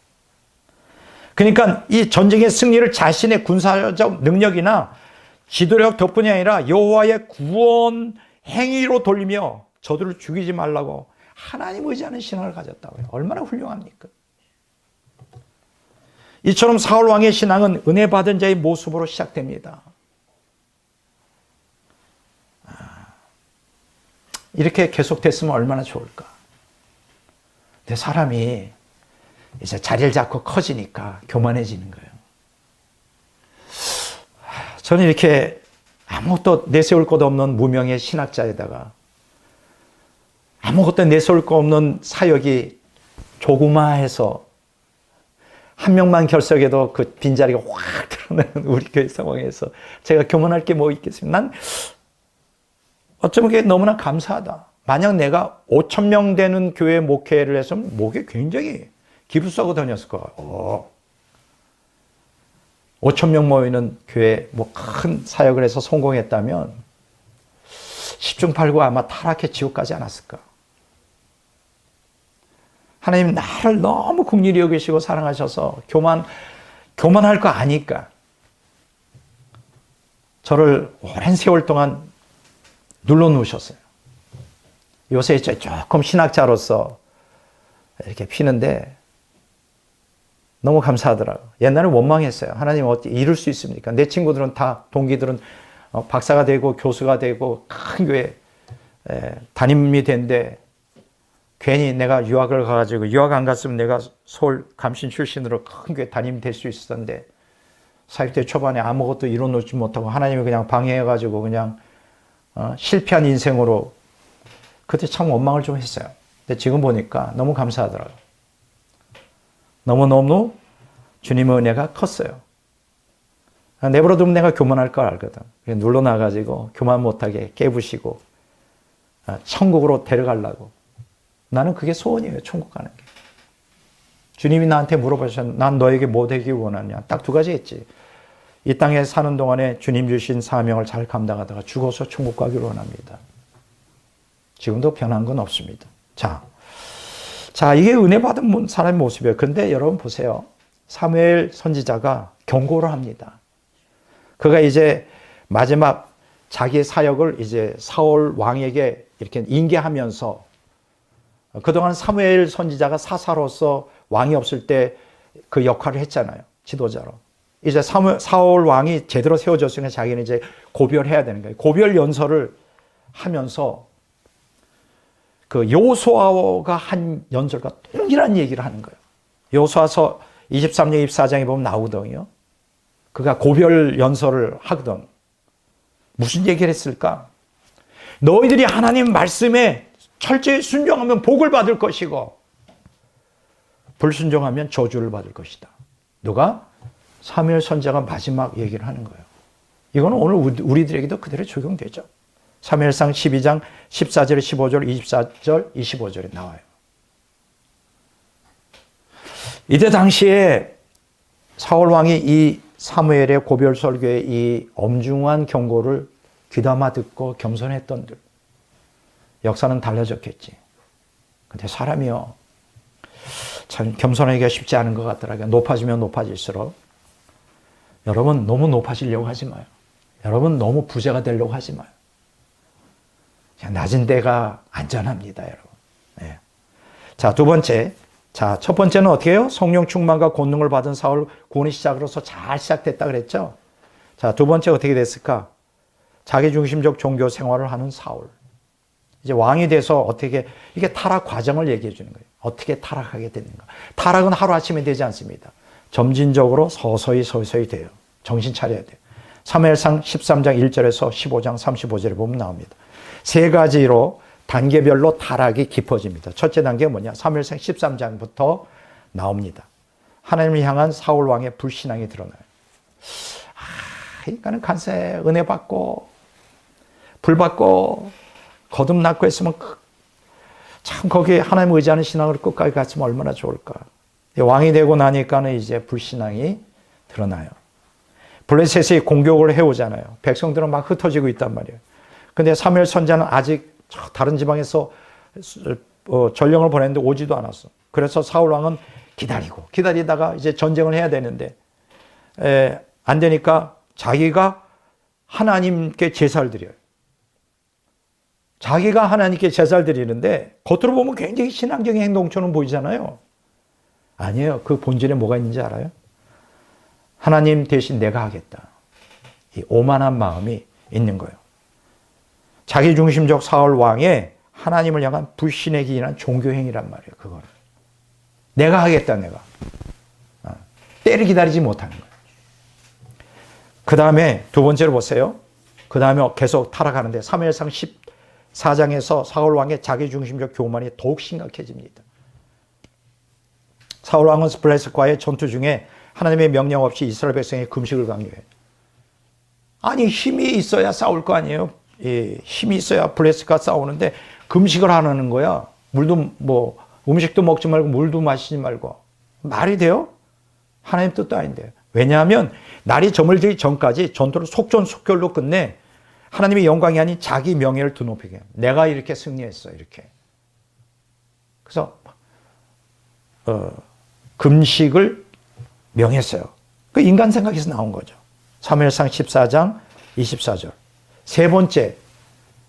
그러니까 이 전쟁의 승리를 자신의 군사적 능력이나 지도력 덕분이 아니라 여호와의 구원 행위로 돌리며 저들을 죽이지 말라고 하나님 의지하는 신앙을 가졌다고요. 얼마나 훌륭합니까? 이처럼 사울 왕의 신앙은 은혜 받은 자의 모습으로 시작됩니다. 이렇게 계속됐으면 얼마나 좋을까? 근데 사람이 이제 자리를 잡고 커지니까 교만해지는 거예요. 저는 이렇게 아무것도 내세울 것 없는 무명의 신학자에다가 아무것도 내세울 것 없는 사역이 조그마해서 한 명만 결석해도 그 빈자리가 확 드러나는 우리 교회 상황에서 제가 교만할 게 뭐 있겠습니까? 난 어쩌면 그게 너무나 감사하다. 만약 내가 5천 명 되는 교회 목회를 했으면 목에 굉장히 기부싸고 다녔을 거야. 5천 명 모이는 교회 뭐 큰 사역을 해서 성공했다면 10중 8구 아마 타락해 지옥 가지 않았을까. 하나님 나를 너무 긍휼히 여기시고 사랑하셔서 교만할 거 아니까 저를 오랜 세월 동안 눌러놓으셨어요. 요새 이제 조금 신학자로서 이렇게 피는데 너무 감사하더라고요. 옛날에 원망했어요. 하나님 어떻게 이룰 수 있습니까? 내 친구들은 다 동기들은 박사가 되고 교수가 되고 큰 교회 담임이 된데 괜히 내가 유학을 가가지고 유학 안 갔으면 내가 서울 감신 출신으로 큰 교회 담임 될 수 있었는데 사역대 초반에 아무것도 이뤄놓지 못하고 하나님이 그냥 방해해가지고 그냥 실패한 인생으로 그때 참 원망을 좀 했어요. 근데 지금 보니까 너무 감사하더라고요. 너무너무 주님의 은혜가 컸어요. 내버려두면 내가 교만할 걸 알거든. 눌러놔가지고 교만 못하게 깨부시고 천국으로 데려가려고. 나는 그게 소원이에요. 천국 가는 게. 주님이 나한테 물어보셨는데 난 너에게 뭐 되기 원하냐. 딱 두 가지 했지. 이 땅에 사는 동안에 주님 주신 사명을 잘 감당하다가 죽어서 천국 가기를 원합니다. 지금도 변한 건 없습니다. 자, 이게 은혜 받은 사람의 모습이에요. 그런데 여러분 보세요. 사무엘 선지자가 경고를 합니다. 그가 이제 마지막 자기의 사역을 이제 사울 왕에게 이렇게 인계하면서 그동안 사무엘 선지자가 사사로서 왕이 없을 때 그 역할을 했잖아요. 지도자로. 이제 사울 왕이 제대로 세워졌으니까 자기는 이제 고별해야 되는 거예요. 고별 연설을 하면서 그 여호수아가 한 연설과 동일한 얘기를 하는 거예요. 여호수아서 23장 24장에 보면 나오거든요. 그가 고별 연설을 하거든. 무슨 얘기를 했을까? 너희들이 하나님 말씀에 철저히 순종하면 복을 받을 것이고 불순종하면 저주를 받을 것이다. 누가? 사무엘 선지자가 마지막 얘기를 하는 거예요. 이거는 오늘 우리들에게도 그대로 적용되죠. 사무엘상 12장 14절, 15절, 24절, 25절에 나와요. 이때 당시에 사울 왕이 이 사무엘의 고별 설교의 이 엄중한 경고를 귀담아 듣고 겸손했던들 역사는 달라졌겠지. 근데 사람이요 참 겸손하기가 쉽지 않은 것 같더라고요. 높아지면 높아질수록 여러분 너무 높아지려고 하지 마요. 여러분 너무 부자가 되려고 하지 마요. 그냥 낮은 데가 안전합니다, 여러분. 네. 자, 두 번째. 자, 첫 번째는 어떻게 해요? 성령 충만과 권능을 받은 사울 구원의 시작으로서 잘 시작됐다 그랬죠? 자, 두 번째 어떻게 됐을까? 자기중심적 종교 생활을 하는 사울. 이제 왕이 돼서 어떻게, 이게 타락 과정을 얘기해 주는 거예요. 어떻게 타락하게 되는가. 타락은 하루아침에 되지 않습니다. 점진적으로 서서히 돼요. 정신 차려야 돼요. 사무엘상 13장 1절에서 15장 35절에 보면 나옵니다. 세 가지로 단계별로 타락이 깊어집니다. 첫째 단계가 뭐냐? 사무엘상 13장부터 나옵니다. 하나님을 향한 사울 왕의 불신앙이 드러나요. 그러니까는 간세 은혜 받고 불 받고 거듭났고 했으면 참 거기에 하나님 의지하는 신앙으로 끝까지 갔으면 얼마나 좋을까. 왕이 되고 나니까는 이제 불신앙이 드러나요. 블레셋이 공격을 해오잖아요. 백성들은 막 흩어지고 있단 말이에요. 근데 사무엘 선지자는 아직 다른 지방에서 전령을 보냈는데 오지도 않았어. 그래서 사울 왕은 기다리다가 이제 전쟁을 해야 되는데 안 되니까 자기가 하나님께 제사를 드려요. 자기가 하나님께 제사를 드리는데 겉으로 보면 굉장히 신앙적인 행동처럼 보이잖아요. 아니에요. 그 본질에 뭐가 있는지 알아요? 하나님 대신 내가 하겠다. 이 오만한 마음이 있는 거예요. 자기중심적 사울 왕의 하나님을 향한 불신에 기인한 종교행위란 말이에요. 그거를. 내가 하겠다, 내가. 때를 기다리지 못하는 거예요. 그 다음에 두 번째로 보세요. 그 다음에 계속 타락하는데 사무엘상 14장에서 사울 왕의 자기중심적 교만이 더욱 심각해집니다. 사울 왕은 블레셋과의 전투 중에 하나님의 명령 없이 이스라엘 백성의 금식을 강요해요. 아니 힘이 있어야 싸울 거 아니에요. 예, 힘이 있어야 블레셋과 싸우는데 금식을 하는 거야. 물도 뭐 음식도 먹지 말고 물도 마시지 말고. 말이 돼요? 하나님 뜻도 아닌데. 왜냐하면 날이 저물기 전까지 전투를 속전속결로 끝내 하나님의 영광이 아닌 자기 명예를 드높이게 해요. 내가 이렇게 승리했어 이렇게. 그래서 금식을 명했어요. 그 인간 생각에서 나온 거죠. 사무엘상 14장 24절. 세 번째,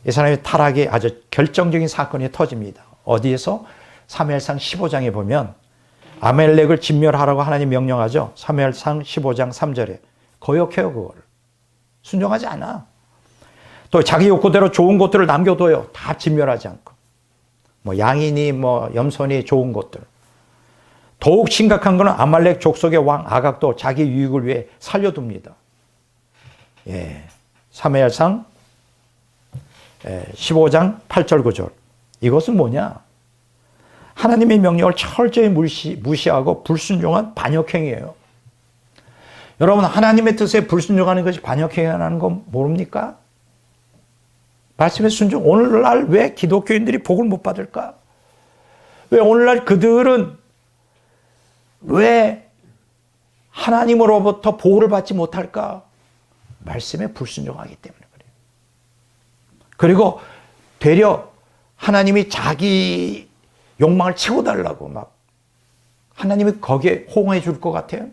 이 사람의 타락이 아주 결정적인 사건이 터집니다. 어디에서? 사무엘상 15장에 보면 아멜렉을 진멸하라고 하나님 명령하죠. 사무엘상 15장 3절에. 거역해요 그거를. 순종하지 않아. 또 자기 욕구대로 좋은 것들을 남겨둬요. 다 진멸하지 않고. 뭐 양이니 뭐 염소니 좋은 것들. 더욱 심각한 것은 아말렉 족속의 왕 아각도 자기 유익을 위해 살려둡니다. 예. 사무엘상 15장 8절 9절. 이것은 뭐냐? 하나님의 명령을 철저히 무시하고 불순종한 반역행위예요. 여러분 하나님의 뜻에 불순종하는 것이 반역행위라는 건 모릅니까? 말씀의 순종. 오늘날 왜 기독교인들이 복을 못 받을까? 왜 오늘날 그들은 왜 하나님으로부터 보호를 받지 못할까? 말씀에 불순종하기 때문에 그래요. 그리고 되려 하나님이 자기 욕망을 채워달라고 막 하나님이 거기에 호응해 줄 것 같아요?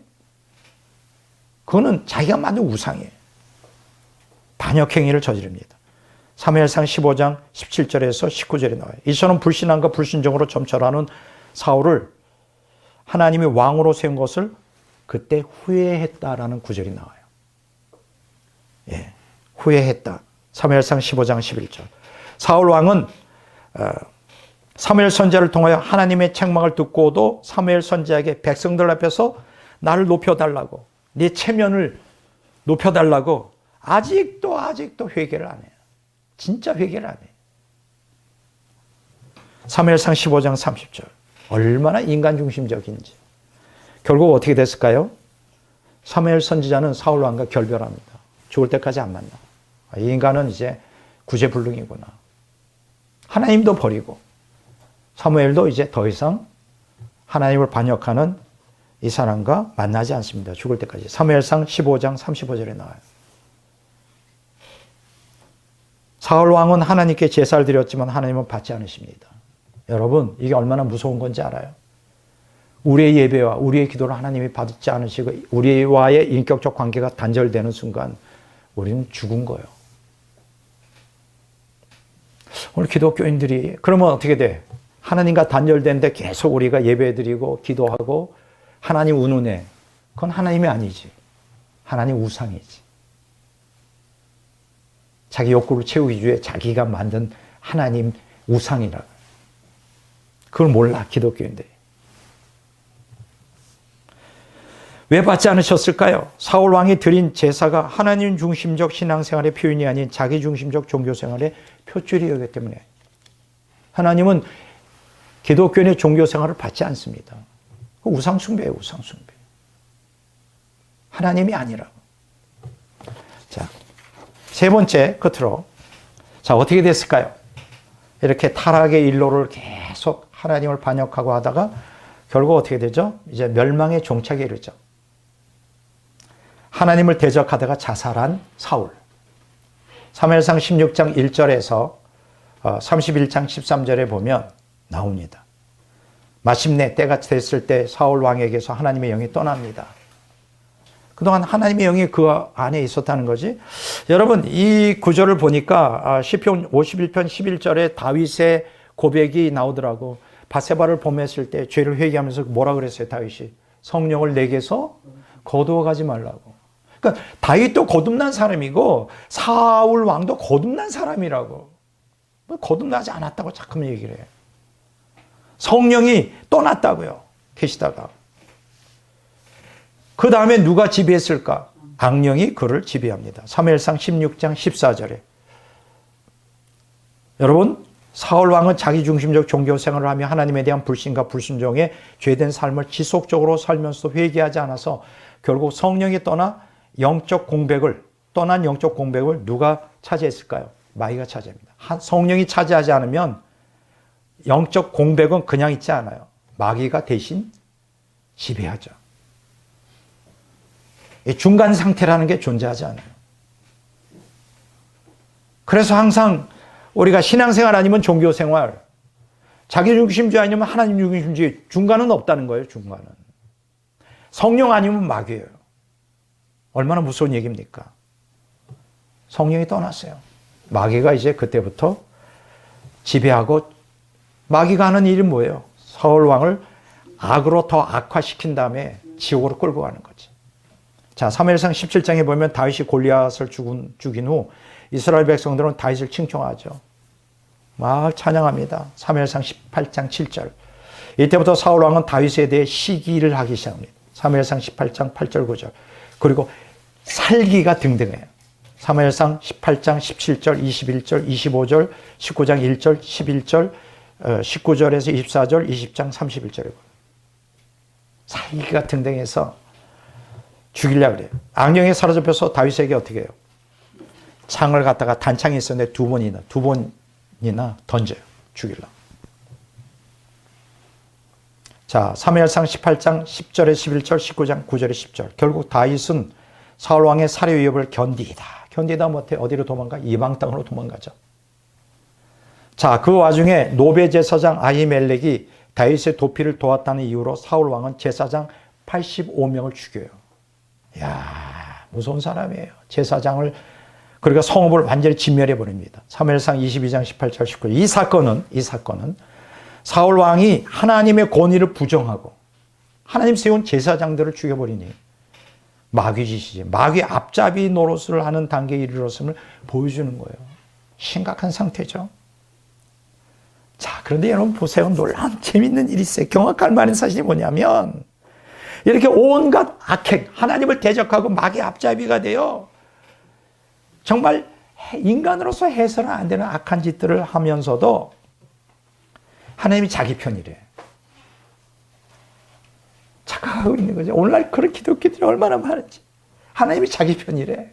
그거는 자기가 만든 우상이에요. 반역행위를 저지릅니다. 사무엘상 15장 17절에서 19절에 나와요. 이처럼 불신앙과 불순종으로 점철하는 사울을 하나님이 왕으로 세운 것을 그때 후회했다라는 구절이 나와요. 예, 후회했다. 사무엘상 15장 11절. 사울 왕은 사무엘 선지자를 통하여 하나님의 책망을 듣고도 사무엘 선지자에게 백성들 앞에서 나를 높여달라고, 네 체면을 높여달라고 아직도 회개를 안 해요. 진짜 회개를 안 해요. 사무엘상 15장 30절. 얼마나 인간 중심적인지. 결국 어떻게 됐을까요? 사무엘 선지자는 사울 왕과 결별합니다. 죽을 때까지 안 만나. 이 인간은 이제 구제불능이구나. 하나님도 버리고 사무엘도 이제 더 이상 하나님을 반역하는 이 사람과 만나지 않습니다. 죽을 때까지. 사무엘상 15장 35절에 나와요. 사울 왕은 하나님께 제사를 드렸지만 하나님은 받지 않으십니다. 여러분 이게 얼마나 무서운 건지 알아요? 우리의 예배와 우리의 기도를 하나님이 받지 않으시고 우리와의 인격적 관계가 단절되는 순간 우리는 죽은 거예요. 오늘 기독교인들이 그러면 어떻게 돼? 하나님과 단절된데 계속 우리가 예배드리고 기도하고 하나님 운운해. 그건 하나님이 아니지. 하나님 우상이지. 자기 욕구를 채우기 위해 자기가 만든 하나님 우상이라. 그걸 몰라 기독교인들이. 왜 받지 않으셨을까요? 사울 왕이 드린 제사가 하나님 중심적 신앙생활의 표현이 아닌 자기 중심적 종교생활의 표출이었기 때문에 하나님은 기독교인의 종교생활을 받지 않습니다. 우상숭배예요, 우상숭배. 하나님이 아니라고. 자, 세 번째 끝으로 자 어떻게 됐을까요? 이렇게 타락의 일로를 계속 하나님을 반역하고 하다가 결국 어떻게 되죠? 이제 멸망의 종착에 이르죠. 하나님을 대적하다가 자살한 사울. 사무엘상 16장 1절에서 31장 13절에 보면 나옵니다. 마침내 때가 됐을 때 사울 왕에게서 하나님의 영이 떠납니다. 그동안 하나님의 영이 그 안에 있었다는 거지. 여러분 이 구절을 보니까 시편 51편 11절에 다윗의 고백이 나오더라고. 바세바를 범했을 때 죄를 회개하면서 뭐라 그랬어요 다윗이? 성령을 내게서 거두어 가지 말라고. 그러니까 다윗도 거듭난 사람이고 사울 왕도 거듭난 사람이라고. 거듭나지 않았다고 자꾸만 얘기를 해요. 성령이 떠났다고요. 계시다가. 그 다음에 누가 지배했을까? 악령이 그를 지배합니다. 사무엘상 16장 14절에 여러분, 사울 왕은 자기중심적 종교 생활을 하며 하나님에 대한 불신과 불순종에 죄된 삶을 지속적으로 살면서도 회개하지 않아서 결국 성령이 떠난 영적 공백을 누가 차지했을까요? 마귀가 차지합니다. 성령이 차지하지 않으면 영적 공백은 그냥 있지 않아요. 마귀가 대신 지배하죠. 중간 상태라는 게 존재하지 않아요. 그래서 항상 우리가 신앙생활 아니면 종교생활, 자기중심주의 아니면 하나님 중심주의, 중간은 없다는 거예요. 중간은. 성령 아니면 마귀예요. 얼마나 무서운 얘기입니까? 성령이 떠났어요. 마귀가 이제 그때부터 지배하고, 마귀가 하는 일이 뭐예요? 사울 왕을 악으로 더 악화시킨 다음에 지옥으로 끌고 가는 거지. 자, 사무엘상 17장에 보면 다윗이 골리앗을 죽인 후 이스라엘 백성들은 다윗을 칭송하죠. 막 찬양합니다. 사무엘상 18장 7절. 이때부터 사울 왕은 다윗에 대해 시기를 하기 시작합니다. 사무엘상 18장 8절 9절. 그리고 살기가 등등해요. 사무엘상 18장 17절, 21절, 25절, 19장 1절, 11절, 19절에서 24절, 20장 31절에 살기가 등등해서 죽이려고 그래요. 악령이 사로잡혀서 다윗에게 어떻게 해요? 창을 갖다가 단창이 있었는데 두 번이나 던져요. 죽이려고. 자, 사무엘상 18장 10절에 11절, 19장 9절에 10절. 결국 다윗은 사울 왕의 살해 위협을 견디다 못해 어디로 도망가? 이방 땅으로 도망가죠. 자, 그 와중에 노베 제사장 아히멜렉이 다윗의 도피를 도왔다는 이유로 사울 왕은 제사장 85명을 죽여요. 이야, 무서운 사람이에요. 제사장을, 그러니까 성읍을 완전히 진멸해 버립니다. 사무엘상 22장 18절 19절. 이 사건은 사울 왕이 하나님의 권위를 부정하고 하나님 세운 제사장들을 죽여버리니 마귀 짓이지. 마귀 앞잡이 노릇을 하는 단계에 이르렀음을 보여주는 거예요. 심각한 상태죠. 자, 그런데 여러분 보세요. 놀라운 재밌는 일이 있어요. 경악할 만한 사실이 뭐냐면 이렇게 온갖 악행, 하나님을 대적하고 마귀 앞잡이가 돼요. 정말 인간으로서 해서는 안 되는 악한 짓들을 하면서도 하나님이 자기 편이래. 착각하고 있는 거죠. 오늘날 그런 기독교들이 얼마나 많은지. 하나님이 자기 편이래.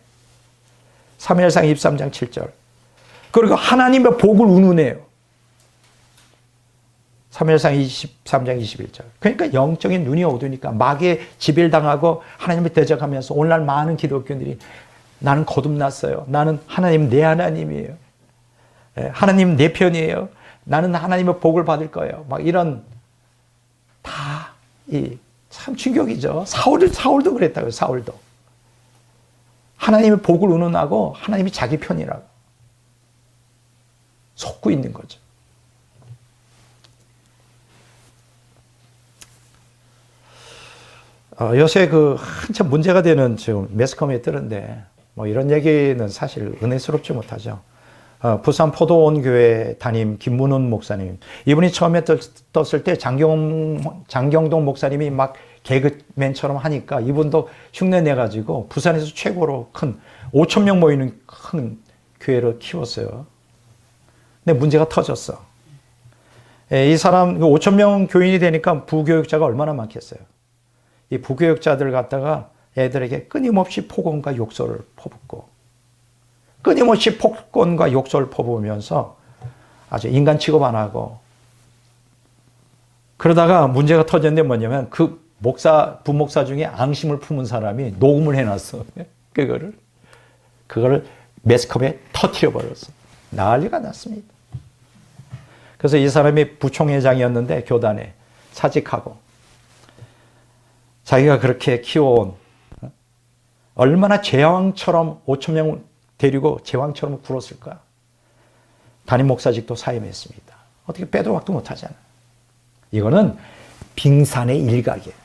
사무엘상 23장 7절. 그리고 하나님의 복을 운운해요. 사무엘상 23장 21절. 그러니까 영적인 눈이 어두우니까 마귀의 지배를 당하고 하나님을 대적하면서 오늘날 많은 기독교인들이 나는 거듭났어요. 나는 하나님 내 하나님이에요. 하나님 내 편이에요. 나는 하나님의 복을 받을 거예요. 막 이런 다 참 충격이죠. 사울도 그랬다고요. 사울도. 하나님의 복을 운운하고 하나님이 자기 편이라고 속고 있는 거죠. 요새 한참 문제가 되는 지금 매스컴에 뜨는데 뭐 이런 얘기는 사실 은혜스럽지 못하죠. 부산 포도원 교회 담임 김문훈 목사님, 이분이 처음에 떴을 때 장경동 목사님이 막 개그맨처럼 하니까 이분도 흉내 내가지고 부산에서 최고로 큰 5천 명 모이는 큰 교회를 키웠어요. 근데 문제가 터졌어. 이 사람 5천 명 교인이 되니까 부교육자가 얼마나 많겠어요. 이 부교육자들 갖다가 애들에게 끊임없이 폭언과 욕설을 퍼붓고 끊임없이 폭언과 욕설을 퍼부으면서 아주 인간 취급 안 하고, 그러다가 문제가 터졌는데 뭐냐면 그 부목사 중에 앙심을 품은 사람이 녹음을 해놨어. 그거를 매스컴에 터뜨려 버렸어. 난리가 났습니다. 그래서 이 사람이 부총회장이었는데 교단에 사직하고, 자기가 그렇게 키워온 얼마나 제왕처럼 5천 명 데리고 제왕처럼 굴었을까? 담임 목사직도 사임했습니다. 어떻게 빼도 박도 못하잖아. 이거는 빙산의 일각이에요.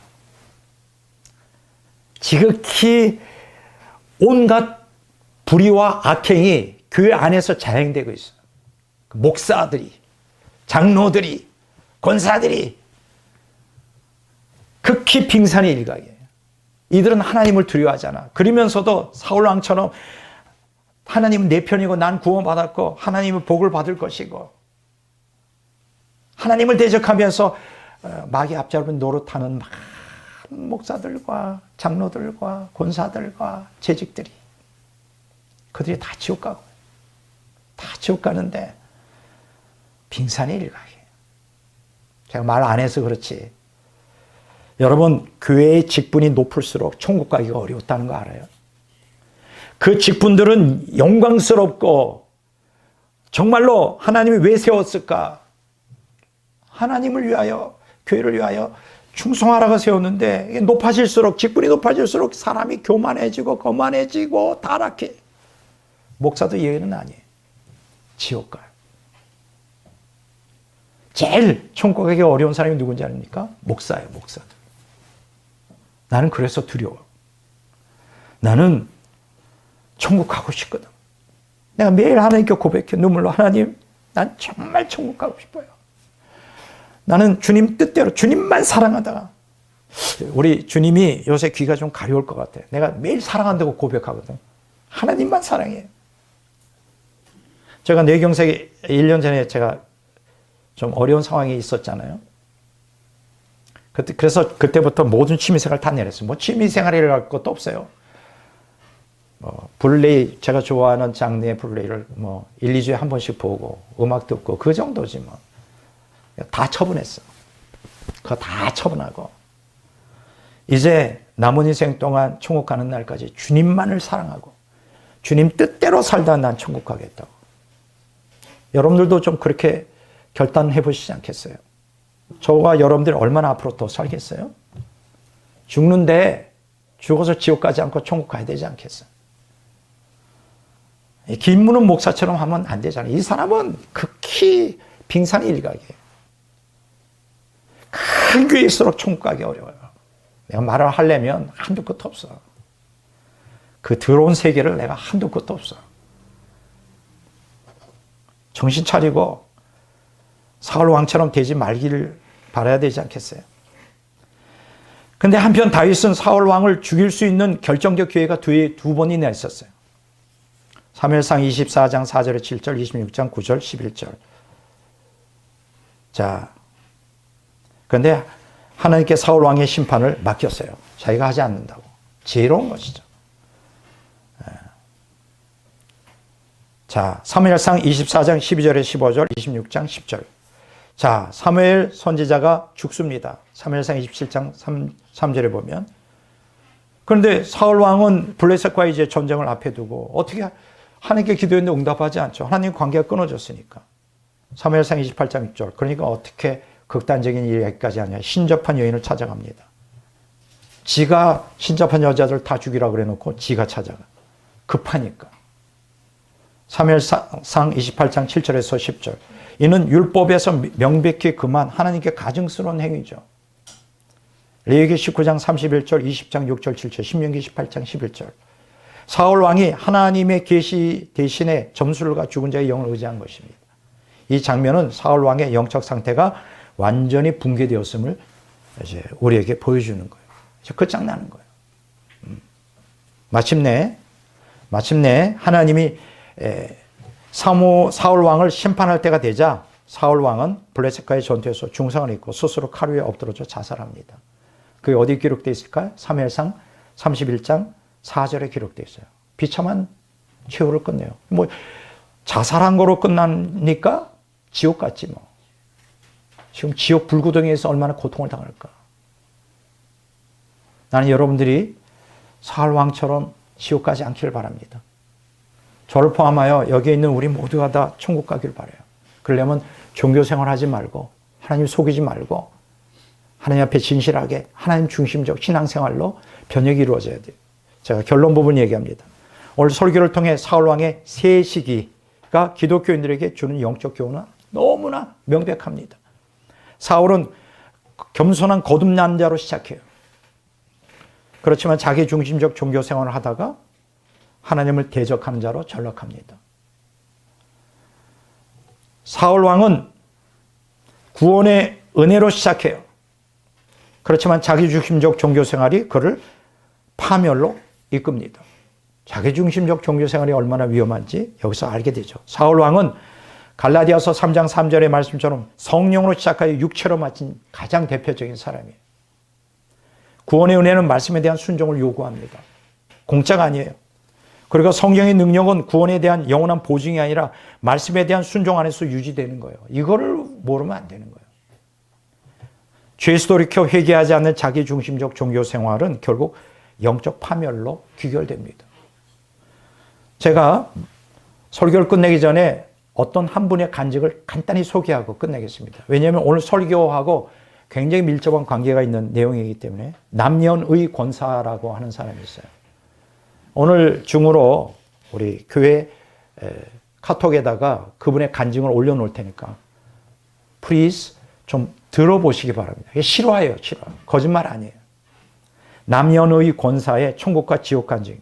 지극히 온갖 불의와 악행이 교회 안에서 자행되고 있어요. 목사들이, 장로들이, 권사들이 극히 빙산의 일각이에요. 이들은 하나님을 두려워하잖아. 그러면서도 사울 왕처럼 하나님은 내 편이고 난 구원받았고 하나님은 복을 받을 것이고 하나님을 대적하면서 마귀 앞잡은 노릇하는 많은 목사들과 장로들과 권사들과 재직들이 그들이 다 지옥 가고 다 지옥 가는데 빙산의 일각이에요. 제가 말 안 해서 그렇지. 여러분, 교회의 직분이 높을수록 천국 가기가 어려웠다는 거 알아요? 그 직분들은 영광스럽고 정말로 하나님이 왜 세웠을까? 하나님을 위하여, 교회를 위하여 충성하라고 세웠는데 이게 높아질수록, 직분이 높아질수록 사람이 교만해지고 거만해지고 타락해. 목사도 예외는 아니에요. 지옥 가요. 제일 천국 가기 어려운 사람이 누군지 아닙니까? 목사예요, 목사들. 나는 그래서 두려워. 나는 천국 가고 싶거든. 내가 매일 하나님께 고백해, 눈물로. 하나님, 난 정말 천국 가고 싶어요. 나는 주님 뜻대로 주님만 사랑하다가, 우리 주님이 요새 귀가 좀 가려울 것 같아. 내가 매일 사랑한다고 고백하거든. 하나님만 사랑해. 제가 뇌경색이 1년 전에 제가 좀 어려운 상황이 있었잖아요. 그래서 그때부터 모든 취미생활 다 내렸어요. 뭐 취미생활이라고 할 것도 없어요. 블레이, 제가 좋아하는 장르의 블레이를 1, 2주에 한 번씩 보고 음악 듣고 그 정도지 뭐. 다 처분했어. 그거 다 처분하고 이제 남은 인생 동안 천국 가는 날까지 주님만을 사랑하고 주님 뜻대로 살다 난 천국 가겠다고. 여러분들도 좀 그렇게 결단해 보시지 않겠어요? 저와 여러분들 얼마나 앞으로 더 살겠어요? 죽는데 죽어서 지옥 가지 않고 천국 가야 되지 않겠어요? 김문은 목사처럼 하면 안 되잖아요. 이 사람은 극히 빙산의 일각이에요. 큰 교회일수록 천국 가기 어려워요. 내가 말을 하려면 한두 끝도 없어. 그 더러운 세계를 내가 한두 끝도 없어. 정신 차리고 사울 왕처럼 되지 말기를 바라야 되지 않겠어요? 근데 한편 다윗은 사울 왕을 죽일 수 있는 결정적 기회가 두 번이나 있었어요. 사무엘상 24장 4절에 7절, 26장 9절, 11절. 자, 그런데 하나님께 사울 왕의 심판을 맡겼어요. 자기가 하지 않는다고. 지혜로운 것이죠. 자, 사무엘상 24장 12절에 15절, 26장 10절. 자, 사무엘 선지자가 죽습니다. 사무엘상 27장 3절에 보면. 그런데 사울 왕은 블레셋과 이제 전쟁을 앞에 두고 어떻게 하나님께 기도했는데 응답하지 않죠. 하나님 관계가 끊어졌으니까. 사무엘상 28장 6절. 그러니까 어떻게 극단적인 일까지 하냐. 신접한 여인을 찾아갑니다. 지가 신접한 여자들 다 죽이라고 그래놓고 지가 찾아가. 급하니까. 사무엘상 28장 7절에서 10절. 이는 율법에서 명백히 금한 하나님께 가증스러운 행위죠. 레위기 19장 31절, 20장 6절, 7절, 신명기 18장 11절. 사울 왕이 하나님의 계시 대신에 점술과 죽은 자의 영을 의지한 것입니다. 이 장면은 사울 왕의 영적 상태가 완전히 붕괴되었음을 이제 우리에게 보여주는 거예요. 끝장나는 거예요. 마침내 하나님이 사울 왕을 심판할 때가 되자 사울 왕은 블레셋과의 전투에서 중상을 입고 스스로 칼 위에 엎드러져 자살합니다. 그게 어디 기록되어 있을까요? 사무엘상 31장 4절에 기록되어 있어요. 비참한 최후를 끝내요. 뭐 자살한 거로 끝나니까 지옥 같지 뭐. 지금 지옥 불구덩이에서 얼마나 고통을 당할까. 나는 여러분들이 사울 왕처럼 지옥 가지 않기를 바랍니다. 저를 포함하여 여기에 있는 우리 모두가 다 천국 가기를 바라요. 그러려면 종교 생활하지 말고 하나님 속이지 말고 하나님 앞에 진실하게 하나님 중심적 신앙생활로 변혁이 이루어져야 돼요. 제가 결론 부분 얘기합니다. 오늘 설교를 통해 사울 왕의 세 시기가 기독교인들에게 주는 영적 교훈은 너무나 명백합니다. 사울은 겸손한 거듭난 자로 시작해요. 그렇지만 자기 중심적 종교 생활을 하다가 하나님을 대적하는 자로 전락합니다. 사울 왕은 구원의 은혜로 시작해요. 그렇지만 자기 중심적 종교 생활이 그를 파멸로 이끕니다. 자기중심적 종교생활이 얼마나 위험한지 여기서 알게 되죠. 사울 왕은 갈라디아서 3장 3절의 말씀처럼 성령으로 시작하여 육체로 마친 가장 대표적인 사람이에요. 구원의 은혜는 말씀에 대한 순종을 요구합니다. 공짜가 아니에요. 그리고 성령의 능력은 구원에 대한 영원한 보증이 아니라 말씀에 대한 순종 안에서 유지되는 거예요. 이거를 모르면 안 되는 거예요. 죄에서 돌이켜 회개하지 않는 자기중심적 종교생활은 결국 영적 파멸로 귀결됩니다. 제가 설교를 끝내기 전에 어떤 한 분의 간증을 간단히 소개하고 끝내겠습니다. 왜냐하면 오늘 설교하고 굉장히 밀접한 관계가 있는 내용이기 때문에 남년의 권사라고 하는 사람이 있어요. 오늘 중으로 우리 교회 카톡에다가 그분의 간증을 올려놓을 테니까 please 좀 들어보시기 바랍니다. 이게 실화예요, 실화. 거짓말 아니에요. 남년의 권사의 천국과 지옥 간증.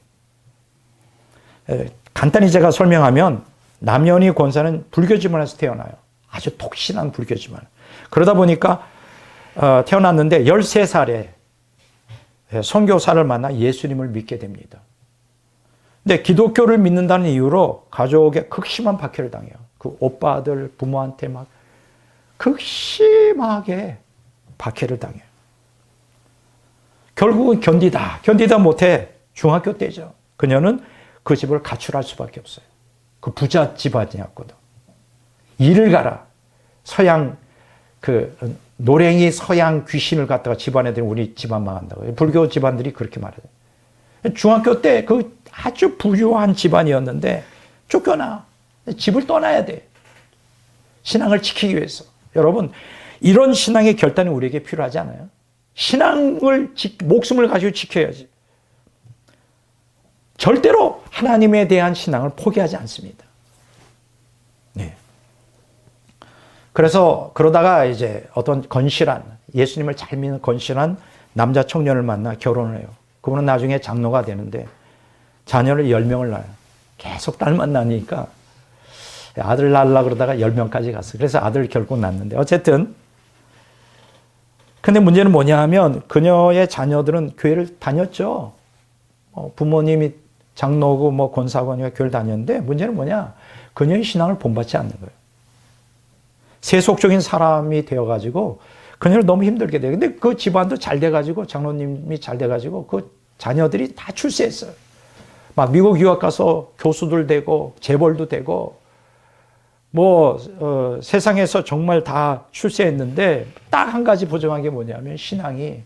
간단히 제가 설명하면 남년의 권사는 불교 집안에서 태어나요. 아주 독실한 불교 집안. 그러다 보니까 태어났는데 13살에 선교사를 만나 예수님을 믿게 됩니다. 근데 기독교를 믿는다는 이유로 가족에 극심한 박해를 당해요. 그 오빠들 부모한테 막 극심하게 박해를 당해요. 결국은 견디다 못해 중학교 때죠. 그녀는 그 집을 가출할 수밖에 없어요. 그 부자 집안이었거든. 일을 가라. 서양 노랭이 서양 귀신을 갖다가 집안애들이 우리 집안 망한다고. 불교 집안들이 그렇게 말해요. 중학교 때 그 아주 부유한 집안이었는데 쫓겨나. 집을 떠나야 돼. 신앙을 지키기 위해서. 여러분, 이런 신앙의 결단이 우리에게 필요하지 않아요? 목숨을 가지고 지켜야지. 절대로 하나님에 대한 신앙을 포기하지 않습니다. 네. 그래서 그러다가 이제 어떤 건실한, 예수님을 잘 믿는 건실한 남자 청년을 만나 결혼을 해요. 그분은 나중에 장로가 되는데 자녀를 10명을 낳아요. 계속 딸 만나니까 아들 낳으려고 그러다가 10명까지 갔어요. 그래서 아들을 결국 낳는데 어쨌든 근데 문제는 뭐냐 하면 그녀의 자녀들은 교회를 다녔죠. 부모님이 장로고 권사관이가 교회를 다녔는데 문제는 뭐냐? 그녀의 신앙을 본받지 않는 거예요. 세속적인 사람이 되어가지고 그녀를 너무 힘들게 돼요. 근데 그 집안도 잘 돼가지고 장로님이 잘 돼가지고 그 자녀들이 다 출세했어요. 막 미국 유학 가서 교수들 되고 재벌도 되고 세상에서 정말 다 출세했는데 딱 한 가지 부정한 게 뭐냐면 신앙이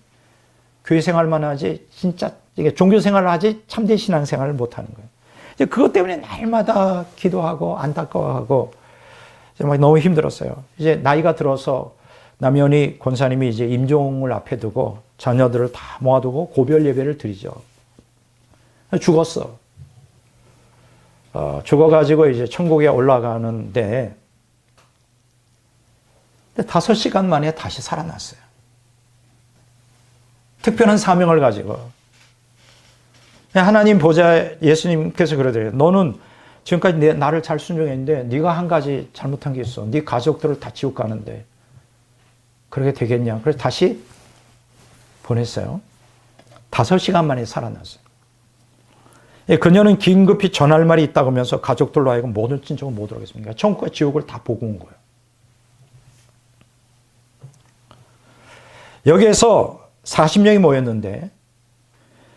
교회 생활만 하지 진짜 종교 생활을 하지 참된 신앙 생활을 못 하는 거예요. 이제 그것 때문에 날마다 기도하고 안타까워하고 막 너무 힘들었어요. 이제 나이가 들어서 남연희 권사님이 이제 임종을 앞에 두고 자녀들을 다 모아두고 고별 예배를 드리죠. 죽었어. 죽어가지고 이제 천국에 올라가는데 5시간 만에 다시 살아났어요. 특별한 사명을 가지고. 하나님 보좌 예수님께서 그러더래요. 너는 지금까지 나를 잘 순종했는데 네가 한 가지 잘못한 게 있어. 네 가족들을 다 지옥 가는데 그렇게 되겠냐. 그래서 다시 보냈어요. 5시간 만에 살아났어요. 그녀는 긴급히 전할 말이 있다고 하면서 가족들로 하여금 모든 친척을 못 오겠습니까? 천국과 지옥을 다 보고 온 거예요. 여기에서 40명이 모였는데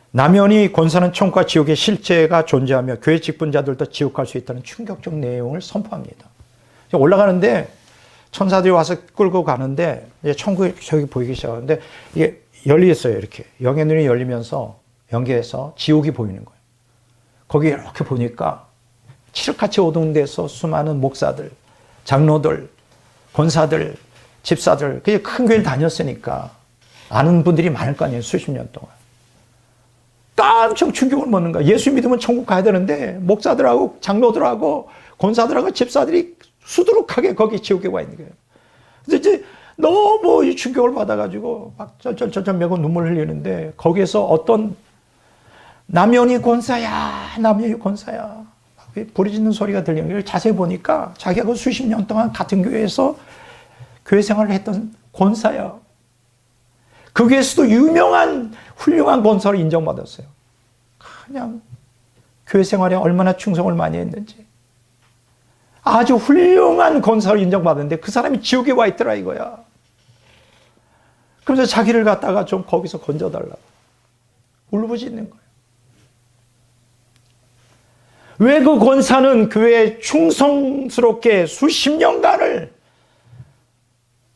남연희 권사는 천국과 지옥의 실제가 존재하며 교회 직분자들도 지옥 갈 수 있다는 충격적 내용을 선포합니다. 올라가는데 천사들이 와서 끌고 가는데 이제 천국이 저기 보이기 시작하는데 이게 열렸어요. 이렇게 영의 눈이 열리면서 연계해서 지옥이 보이는 거예요. 거기 이렇게 보니까 칠흑같이 오동돼서 수많은 목사들, 장로들, 권사들, 집사들, 큰 교회를 다녔으니까 아는 분들이 많을 거 아니에요. 수십 년 동안. 깜짝 충격을 먹는 거야. 예수 믿으면 천국 가야 되는데 목사들하고 장로들하고 권사들하고 집사들이 수두룩하게 거기 지옥에 와 있는 거예요. 그래서 이제 너무 충격을 받아가지고 막 쩔쩔쩔쩔 매고 눈물 흘리는데 거기에서 어떤 남연희 권사야, 남연희 권사야. 부르짖는 소리가 들리는 거예요. 자세히 보니까 자기가 그 수십 년 동안 같은 교회에서 교회 생활을 했던 권사야. 그 교회에서도 유명한 훌륭한 권사로 인정받았어요. 그냥 교회 생활에 얼마나 충성을 많이 했는지. 아주 훌륭한 권사를 인정받았는데 그 사람이 지옥에 와 있더라 이거야. 그래서 자기를 갖다가 좀 거기서 건져달라고 울부짖는 거예요. 왜 그 권사는 교회에 충성스럽게 수십 년간을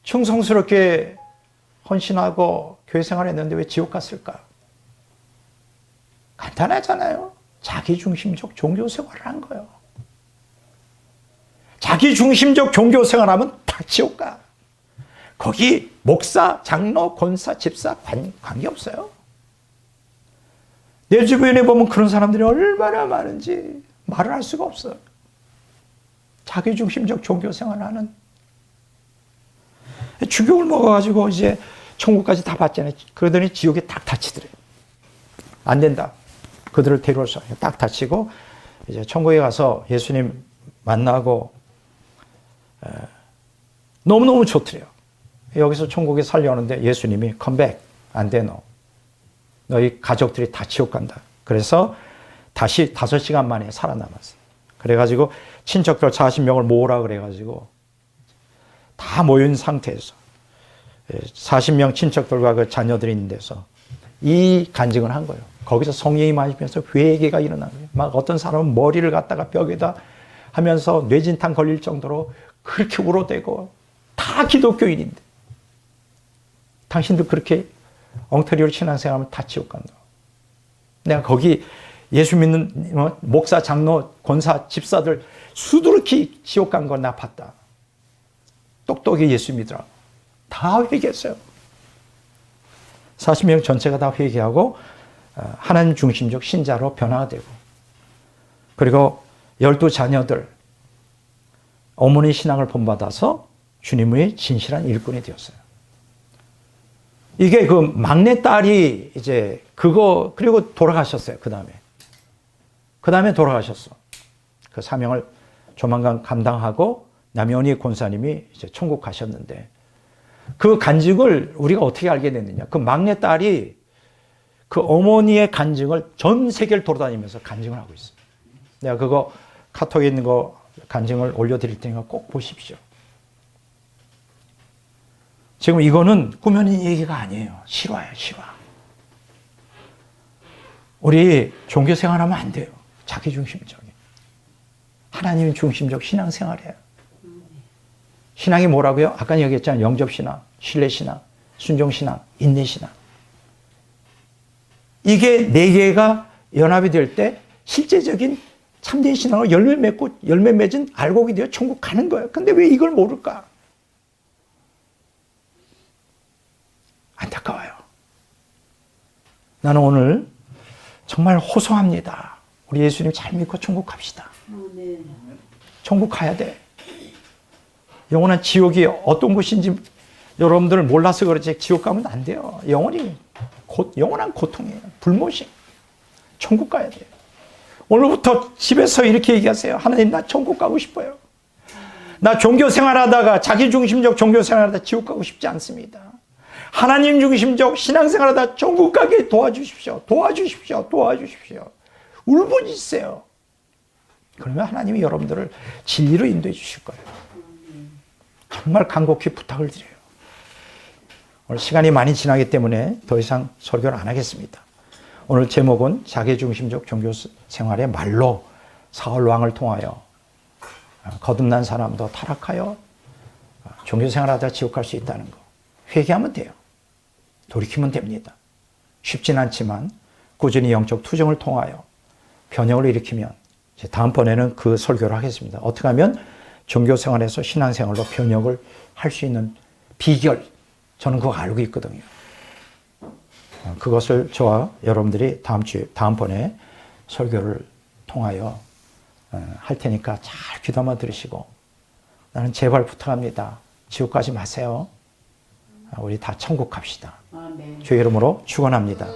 충성스럽게 헌신하고 교회 생활했는데 왜 지옥 갔을까? 간단하잖아요. 자기중심적 종교생활을 한 거예요. 자기중심적 종교생활하면 다 지옥 가. 거기 목사, 장로, 권사, 집사 관계없어요. 내 주변에 보면 그런 사람들이 얼마나 많은지 말을 할 수가 없어요. 자기중심적 종교생활을 하는. 죽욕을 먹어가지고 이제 천국까지 다 봤잖아요. 그러더니 지옥에 딱 다치더래요. 안 된다. 그들을 데려오소. 딱 다치고 이제 천국에 가서 예수님 만나고 너무너무 좋더래요. 여기서 천국에 살려오는데 예수님이 컴백. 안 돼 너. 너희 가족들이 다 지옥 간다. 그래서 다시 5시간 만에 살아남았어. 그래가지고 친척들 40명을 모으라 그래가지고 다 모인 상태에서 40명 친척들과 그 자녀들이 있는 데서 이 간증을 한 거예요. 거기서 성령이 임하시면서 회개가 일어난 거예요. 막 어떤 사람은 머리를 갖다가 벽에다 하면서 뇌진탕 걸릴 정도로 그렇게 울어대고 다 기독교인인데 당신도 그렇게 엉터리로 신앙생활하면 다 지옥 간다. 내가 거기 예수 믿는 목사, 장로, 권사, 집사들 수두룩히 지옥 간 걸 나 봤다. 똑똑히 예수 믿으라고. 다 회개했어요. 40명 전체가 다 회개하고 하나님 중심적 신자로 변화가 되고 그리고 12자녀들 어머니 신앙을 본받아서 주님의 진실한 일꾼이 되었어요. 이게 그 막내딸이 이제 그거 그리고 돌아가셨어요. 그 다음에 돌아가셨어. 그 사명을 조만간 감당하고 남현희 권사님이 이제 천국 가셨는데 그 간증을 우리가 어떻게 알게 됐느냐. 그 막내딸이 그 어머니의 간증을 전 세계를 돌아다니면서 간증을 하고 있어요. 내가 그거 카톡에 있는 거 간증을 올려드릴 테니까 꼭 보십시오. 지금 이거는 꾸며낸 얘기가 아니에요. 실화예요, 실화. 우리 종교 생활하면 안 돼요. 자기 중심적인. 하나님 중심적 신앙 생활이에요. 신앙이 뭐라고요? 아까 얘기했잖아요. 영접신앙, 신뢰신앙, 순종신앙, 인내신앙. 이게 4개가 연합이 될 때 실제적인 참된 신앙으로 열매 맺고 열매 맺은 알곡이 되어 천국 가는 거예요. 근데 왜 이걸 모를까? 안타까워요. 나는 오늘 정말 호소합니다. 우리 예수님 잘 믿고 천국 갑시다. 천국 가야 돼. 영원한 지옥이 어떤 곳인지 여러분들 몰라서 그렇지 지옥 가면 안 돼요. 영원한 고통이에요. 불모식. 천국 가야 돼요. 오늘부터 집에서 이렇게 얘기하세요. 하나님 나 천국 가고 싶어요. 나 종교 생활하다가 자기중심적 종교 생활하다가 지옥 가고 싶지 않습니다. 하나님 중심적 신앙생활하다 천국 가게 도와주십시오. 도와주십시오. 도와주십시오. 울부짖으세요. 그러면 하나님이 여러분들을 진리로 인도해 주실 거예요. 정말 간곡히 부탁을 드려요. 오늘 시간이 많이 지나기 때문에 더 이상 설교를 안 하겠습니다. 오늘 제목은 자기중심적 종교생활의 말로 사울왕을 통하여 거듭난 사람도 타락하여 종교생활하다 지옥 갈 수 있다는 거. 회개하면 돼요. 돌이키면 됩니다. 쉽진 않지만 꾸준히 영적 투정을 통하여 변혁을 일으키면 이제 다음번에는 그 설교를 하겠습니다. 어떻게 하면 종교생활에서 신앙생활로 변혁을 할 수 있는 비결, 저는 그거 알고 있거든요. 그것을 저와 여러분들이 다음번에 설교를 통하여 할 테니까 잘 귀담아 들으시고 나는 제발 부탁합니다. 지옥 가지 마세요. 우리 다 천국 갑시다. 주의 이름으로 축원합니다.